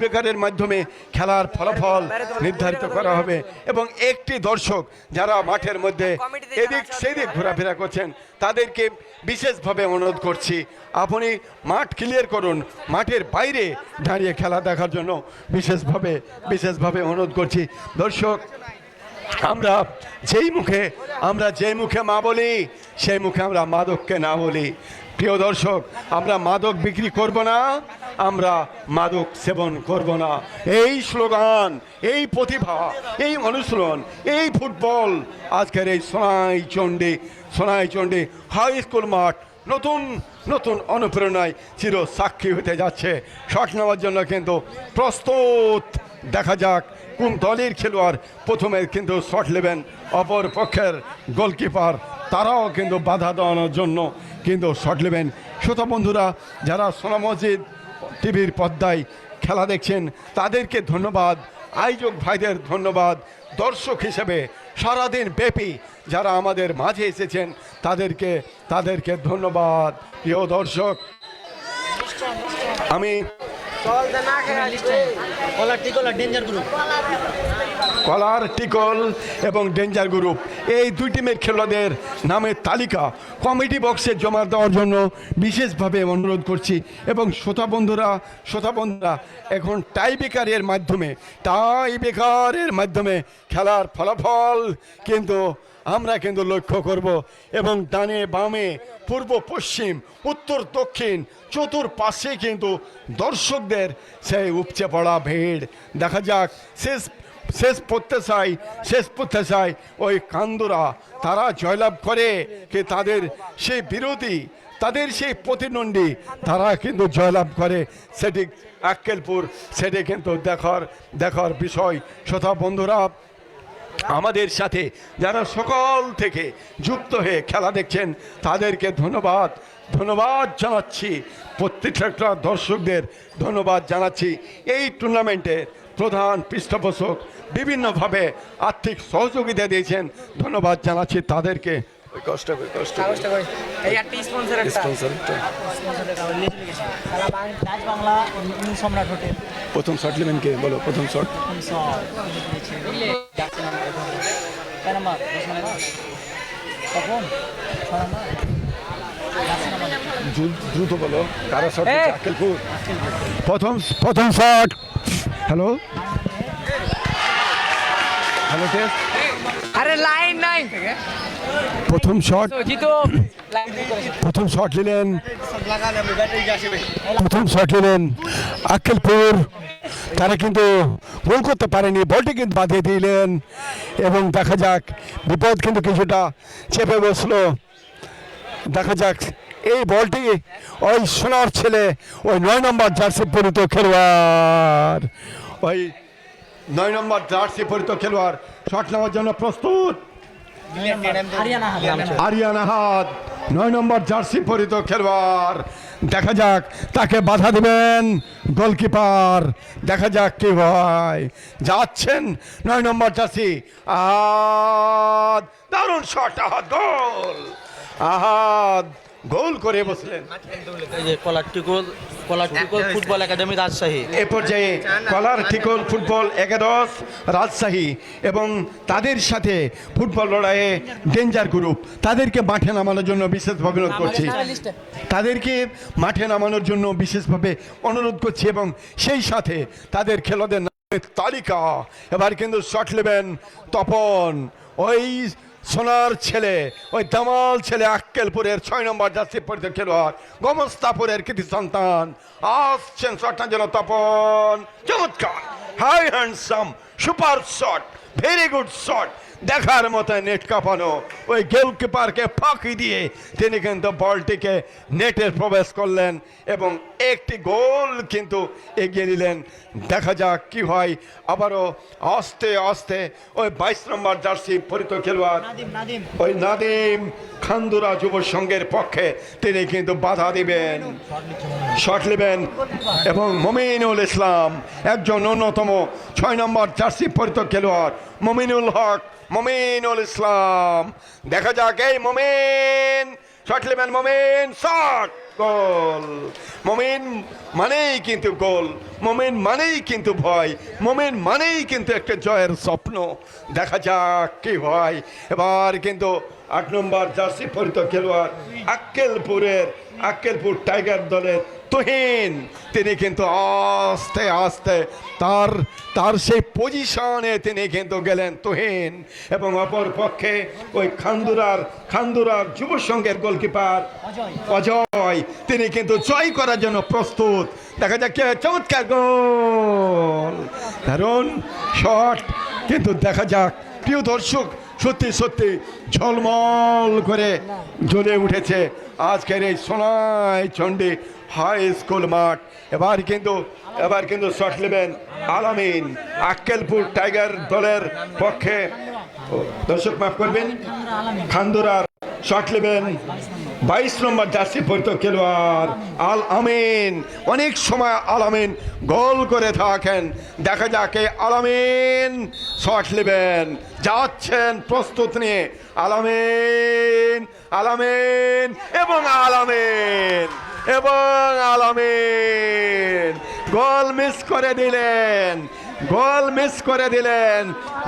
ব্রেকারের মাধ্যমে খেলার ফলাফল নির্ধারিত করা হবে, এবং একটি দর্শক যারা মাঠের মধ্যে এদিক সেদিক ঘোরাফেরা করছেন তাদেরকে বিশেষভাবে অনুরোধ করছি, আপনি মাঠ ক্লিয়ার করুন, মাঠের বাইরে দাঁড়িয়ে খেলা দেখার জন্য বিশেষভাবে অনুরোধ করছি। দর্শক, আমরা যেই মুখে মা বলি, সেই মুখে আমরা মাদককে না বলি। প্রিয় দর্শক, আমরা মাদক বিক্রি করব না, আমরা মাদক সেবন করব না। এই স্লোগান, এই প্রতিভা, এই অনুশীলন, এই ফুটবল আজকের এই সোনাইচন্ডী হাই স্কুল মাঠ নতুন নতুন অনুপ্রেরণায় চির সাক্ষী হতে যাচ্ছে। শট নেওয়ার জন্য কিন্তু প্রস্তুত। দেখা যাক কোন দলের খেলোয়াড় প্রথমে কিন্তু শট নেবেন। অপর পক্ষের গোলকিপার তারাও কিন্তু বাধা দেওয়ানোর জন্য কিন্তু শট নেবেন। শ্রোতা বন্ধুরা, যারা সোনা মসজিদ টিভির পর্দায় খেলা দেখছেন তাদেরকে ধন্যবাদ, আয়োজক ভাইদের ধন্যবাদ, দর্শক হিসেবে সারাদিন ব্যাপী যারা আমাদের মাঝে এসেছেন তাদেরকে ধন্যবাদ। প্রিয় দর্শক, আমি কলার টিকল এবং ডেঞ্জার গ্রুপ এই দুই টিমের খেলোয়াড়দের নামের তালিকা কমিটি বক্সে জমা দেওয়ার জন্য বিশেষভাবে অনুরোধ করছি। এবং শ্রোতা বন্ধুরা এখন টাই বেকারের মাধ্যমে খেলার ফলাফল কিন্তু আমরা কিন্তু লক্ষ্য করব। এবং ডানে বামে পূর্ব পশ্চিম উত্তর দক্ষিণ চতুর্পাশে কিন্তু দর্শকদের সেই উপচে পড়া ভিড়। দেখা যাক শেষ প্রত্যাশায় ওই কান্দুরা তারা জয়লাভ করে কি তাদের সেই বিরোধী, তাদের সেই প্রতিদ্বন্দ্বী তারা কিন্তু জয়লাভ করে, সেটি আক্কেলপুর, সেটি কিন্তু দেখার বিষয়। শ্রোতা বন্ধুরা, আমাদের সাথে যারা সকাল থেকে যুক্ত হয়ে খেলা দেখছেন তাদেরকে ধন্যবাদ জানাচ্ছি। প্রত্যেকটা দর্শকদের ধন্যবাদ জানাচ্ছি। এই টুর্নামেন্টের প্রধান পৃষ্ঠপোষক বিভিন্নভাবে আর্থিক সহযোগিতা দিয়েছেন, ধন্যবাদ জানাচ্ছি তাদেরকে। প্রথম শট নেবেন কে বলো? প্রথম শট দ্রুত বলো, কারা শট? আক্কেলপুর প্রথম শট। Hello test. আরে লাইন নাই। প্রথম শট নিলেন আক্কেলপুর, তারা কিন্তু গোল করতে পারেনি, বলটি কিন্তু বাঁধিয়ে দিলেন। এবং দেখা যাক বিপদ কিন্তু কিছুটা চেপে বসলো। দেখা যাক এই বলটি ওই সোনার ছেলে, ওই 9 নম্বর জার্সি পরিত খেলোয়াড়, ওই 9 নম্বর জার্সি পরিত খেলোয়াড় শট নেওয়ার জন্য প্রস্তুত। আরিয়ানা হাত 9 নম্বর জার্সি পরিত খেলোয়াড়। দেখা যাক তাকে বাধা দেবেন গোলকিপার। দেখা যাক কি হয়। যাচ্ছেন 9 নম্বর জার্সি, দারুণ শট, গোল করে বসলেন। ফুটবল একাডেমি রাজশাহী, এ পর্যায়ে কলার টিকল ফুটবল একাদশ রাজশাহী এবং তাদের সাথে ফুটবল লড়াইয়ে ডেঞ্জার গ্রুপ, তাদেরকে মাঠে নামানোর জন্য বিশেষভাবে অনুরোধ করছি। এবং সেই সাথে তাদের খেলোয়াড়দের নামের তালিকা এবার কিন্তু শট নেবেন তপন, ওই সোনার ছেলে, ওই দামাল ছেলে আক্কেলপুরের 6 নম্বর জার্সি পরিত খেলোয়াড়, গোমস্তাপুরের কৃতি সন্তান আসছেন শটটার জন্য তপন। চমৎকার, high handsome, super shot, very good shot, দেখার মতো নেট কাঁপানো। ওই গোলকিপারকে ফাঁকি দিয়ে তিনি কিন্তু বলটিকে নেটে প্রবেশ করলেন এবং একটি গোল কিন্তু এগিয়ে নিলেন। দেখা যাক কি হয়। আবারও আস্তে আস্তে ওই 22 নম্বর জার্সি পরিত খেলোয়াড়, ওই নাদিম খান্দুরা যুব সংঘের পক্ষে তিনি কিন্তু বাধা দিবেন, শট নেবেন। এবং মমিনুল ইসলাম, একজন অন্যতম 6 নম্বর জার্সি পরিত খেলোয়াড়, মমিনুল ইসলাম। দেখা যাক এই মমিন শট নেবেন, মমিন শট, গোল। মমিন মানেই কিন্তু গোল, মমিন মানেই কিন্তু ভয়, মমিন মানেই কিন্তু একটা জয়ের স্বপ্ন। দেখা যাক কি হয়। এবার কিন্তু 8 নম্বর জার্সি পরিত খেলোয়াড় আক্কেলপুর টাইগার দলের তুহিন, তিনি কিন্তু আস্তে আস্তে তার সেই পজিশনে তিনি কিন্তু গেলেন তুহিন। এবং অপর পক্ষে ওই খান্দুরার যুব সংঘের গোলকিপার অজয়, তিনি কিন্তু জয় করার জন্য প্রস্তুত। দেখা যাক চমৎকার গোল, দারুণ শট। কিন্তু দেখা যাক প্রিয় দর্শক, সত্যি সত্যি ঝলমল করে জ্বলে উঠেছে আজকের এই সোনাইচন্ডী হাই স্কুল মাঠ। এবার কিন্তু শট নেবেন আলামিন, আক্কেলপুর টাইগার দলের পক্ষে। দর্শক মাফ করবেন, খান্দুরার শট নেবেন 22 নম্বর জার্সি পরিত খেলোয়াড় আল আমিন। অনেক সময় আল আমিন গোল করে থাকেন। দেখা যাক এই আল আমিন শট নেবেন, যাচ্ছেন প্রস্তুত নিয়ে আল আমিন এবং আল আমিন গোল মিস করে দিলেন,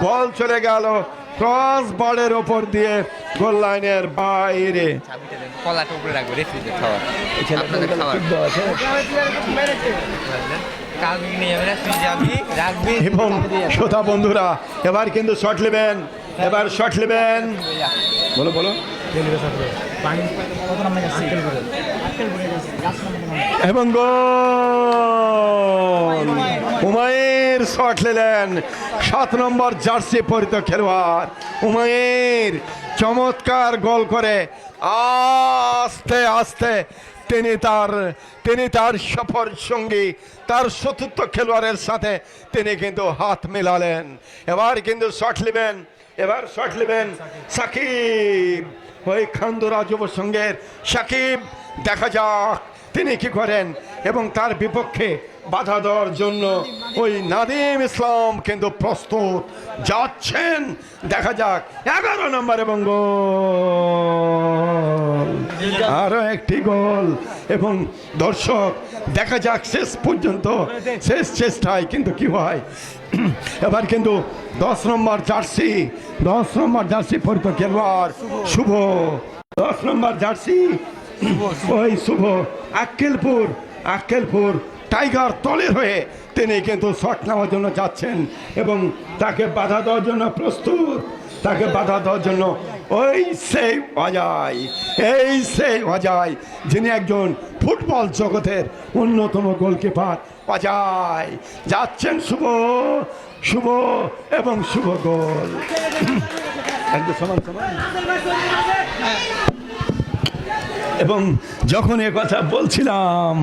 বল চলে গেল ক্রস বলের ওপর দিয়ে গোল লাইনের বাইরে। এবং শ্রোতা বন্ধুরা এবার কিন্তু শট নেবেন, বলো এবং গোল উমাইর শট নিলেন 7 নম্বর জার্সি পরিত খেলোয়াড় উমাইর চমৎকার গোল করে আস্তে আস্তে তিনি তার সফর সঙ্গী তার চতুর্থ খেলোয়াড়ের সাথে তিনি কিন্তু হাত মেলালেন। এবার কিন্তু শট নেবেন সাকিব, ওই খান্দুরা যুব সংঘের সাকিব। দেখা যাক তিনি কি করেন এবং তার বিপক্ষে বাধা দেওয়ার জন্য ওই নাদিম ইসলাম কিন্তু প্রস্তুত যাচ্ছেন। দেখা যাক 11 নম্বর এবং গোল, আরো একটি গোল। এবং দর্শক দেখা যাক শেষ পর্যন্ত শেষ চেষ্টায় কিন্তু কি হয়। এবার কিন্তু 10 নম্বর জার্সি পরিত খেলোয়াড় শুভ, 10 নম্বর জার্সি ওই শুভ আক্কেলপুর টাইগার দলের হয়ে তিনি কিন্তু শট নেওয়ার জন্য যাচ্ছেন এবং তাকে বাধা দেওয়ার জন্য প্রস্তুত। ওই সেই অজয় যিনি একজন ফুটবল জগতের অন্যতম গোলকিপার অজয় যাচ্ছেন শুভ এবং শুভ গোল একদম সমান। এবং যখন এ কথা বলছিলাম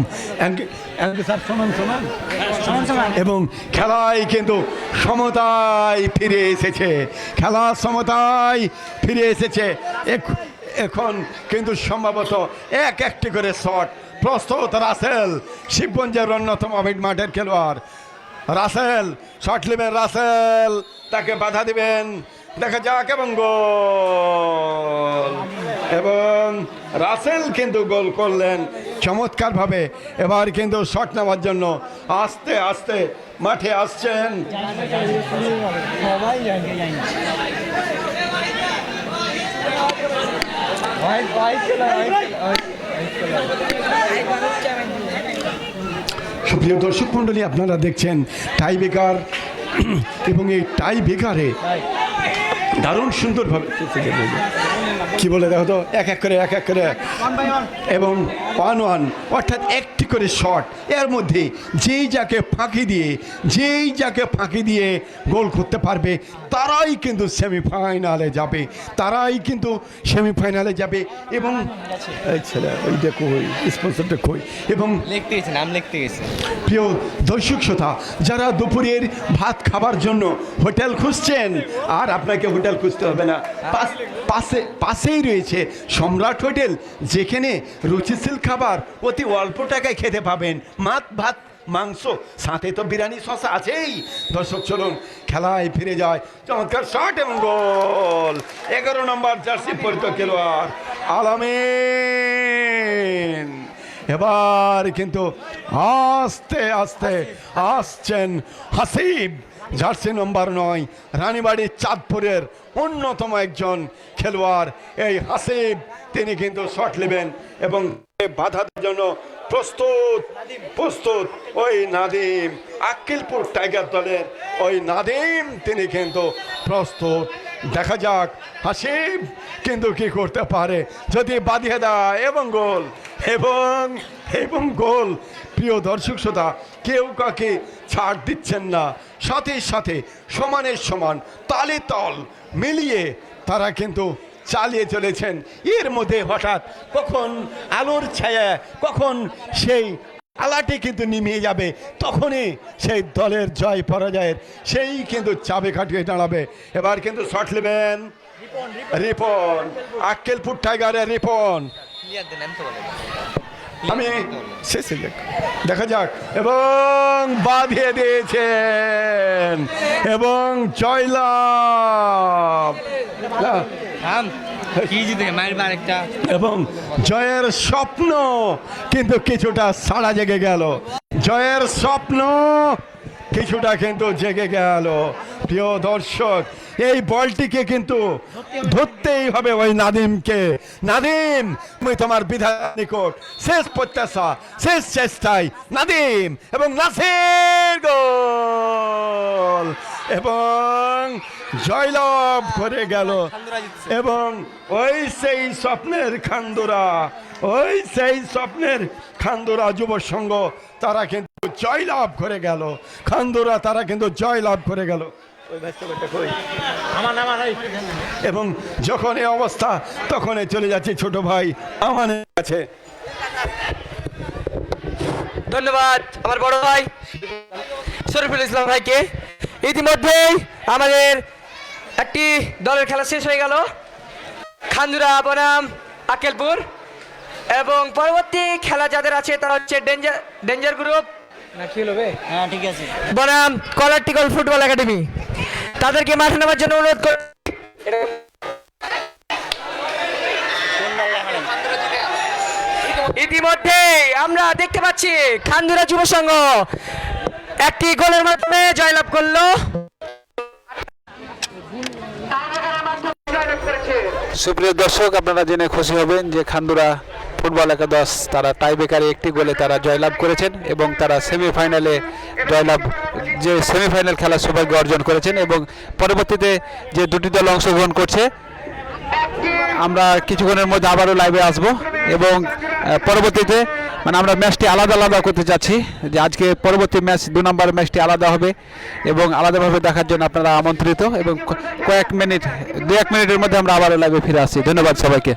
এবং খেলায় কিন্তু সমতায় ফিরে এসেছে, এখন কিন্তু সম্ভবত একটি করে শট প্রস্তুত। রাসেল শিবগঞ্জের অন্যতম মাঠের খেলোয়াড় রাসেল শট নেবেন, তাকে বাধা দিবেন। দেখা যাক এবং গোল, এবং রাসেল কিন্তু গোল করলেন চমৎকারভাবে। এবার কিন্তু শট নেওয়ার জন্য আস্তে আস্তে মাঠে আসছেন সুপ্রিয় দর্শক মণ্ডলী, আপনারা দেখছেন টাই ব্রেকার এবং এই টাই ব্রেকারে দারুণ সুন্দরভাবে কি বলে দেখো তো এক এক করে এবং 1-1 অর্থাৎ একটি করে শট। এর মধ্যে যেই যাকে ফাঁকি দিয়ে গোল করতে পারবে তারাই কিন্তু সেমিফাইনালে যাবে। এবং এই ছেলে ওইটা কই স্পন্সরটা কই। এবং নাম লিখতে গেছে প্রিয় দর্শক শ্রোতা, যারা দুপুরের ভাত খাবার জন্য হোটেল খুঁজছেন, আর আপনাকে হোটেল খুঁজতে হবে না, পাশেই রয়েছে সম্রাট হোটেল, যেখানে রুচিশীল খাবার অতি অল্প টাকায় খেতে পাবেন। ভাত মাংস সাথে তো বিরিয়ানি শসা আছেই। দর্শক চলুন খেলায় ফিরে যায়। চমৎকার শট এবং গোল 11 নম্বর জার্সি পরিত খেলোয়াড় আলামিন। এবার কিন্তু আস্তে আস্তে আসছেন হাসিব, জার্সি নম্বর 9, রানীবাড়ির চাঁদপুরের অন্যতম একজন খেলোয়াড়। এই হাসিব তিনি কিন্তু শট নেবেন এবং বাধা দেওয়ার জন্য প্রস্তুত ওই নাদিম, আক্কেলপুর টাইগার দলের ওই নাদিম তিনি কিন্তু প্রস্তুত। দেখা যাক হাসিব কিন্তু কি করতে পারে যদি বাঁধিয়ে দেয় এবং গোল। প্রিয় দর্শক শ্রোতা, কেউ কাকে ছাড় দিচ্ছেন না, সাথে সমানের সমান তালে তাল মিলিয়ে তারা কিন্তু চালিয়ে চলেছেন। এর মধ্যে হঠাৎ কখন আলোর ছায়া, কখন সেই আলাটি কিন্তু নিমিয়ে যাবে, তখনই সেই দলের জয় পরাজয়ের সেই কিন্তু চাবি কাটিয়ে দাঁড়াবে। এবার কিন্তু শট নেবেন রিপন, আক্কেলপুর টাইগারের রিপন। আমি শেষে দেখা যাক, এবং বাঁধিয়ে দিয়েছেন এবং জয়লাভ এবং জয়ের স্বপ্ন কিন্তু কিছুটা সাড়া জেগে গেল, জয়ের স্বপ্ন কিছুটা কিন্তু জেগে গেল। প্রিয় দর্শক, এই বলটিকে কিন্তু ধরতেই হবে ওই নাদিমকে। নাদিম, তুমি তোমার বিধানের নিকট শেষ প্রত্যাশা, শেষ চেষ্টায় নাদিম এবং নাসির গোল এবং জয়লাভ করে গেল। এবং ওই সেই স্বপ্নের খান্দুরা, ওই সেই স্বপ্নের খান্দুরা যুব সংঘ, তারা কিন্তু জয়লাভ করে গেল। খান্দুরা তারা কিন্তু জয়লাভ করে গেল। এবং যখন এই অবস্থা, তখন চলে যাচ্ছে ছোট ভাই আমানের কাছে। ধন্যবাদ আমার বড় ভাই শরীফুল ইসলাম ভাইকে। ইতিমধ্যেই আমাদের একটি দলের খেলা শেষ হয়ে গেল, খান্দুরা বনাম আক্কেলপুর। এবং পরবর্তী খেলা যাদের আছে তারা হচ্ছে ডেঞ্জার গ্রুপ বনাম কলারটিকল ফুটবল একাডেমি। তাদেরকে মাঠে নামার জন্য অনুরোধ করি। ইতিমধ্যে আমরা দেখতে পাচ্ছি খান্দুরা যুব সংঘ একটি গোলের মাধ্যমে জয়লাভ করলো। সুপ্রিয় দর্শক, আপনারা জেনে খুশি হবেন যে খান্দুরা ফুটবল একাদশ তারা টাইব্রেকারে একটি গোলে তারা জয়লাভ করেছেন এবং তারা সেমিফাইনালে জয়লাভ, যে সেমিফাইনাল খেলার সৌভাগ্য অর্জন করেছেন। এবং পরবর্তীতে যে দুটি দল অংশগ্রহণ করছে, আমরা কিছুক্ষণের মধ্যে আবারও লাইভে আসব এবং পরবর্তীতে আমরা ম্যাচটি আলাদা আলাদা করতে চাচ্ছি, যে আজকে পরবর্তী ম্যাচ 2 নম্বর ম্যাচটি আলাদা হবে এবং আলাদাভাবে দেখার জন্য আপনারা আমন্ত্রিত। এবং দু এক মিনিটের মধ্যে আমরা আবারও লাইভে ফিরে আসছি। ধন্যবাদ সবাইকে।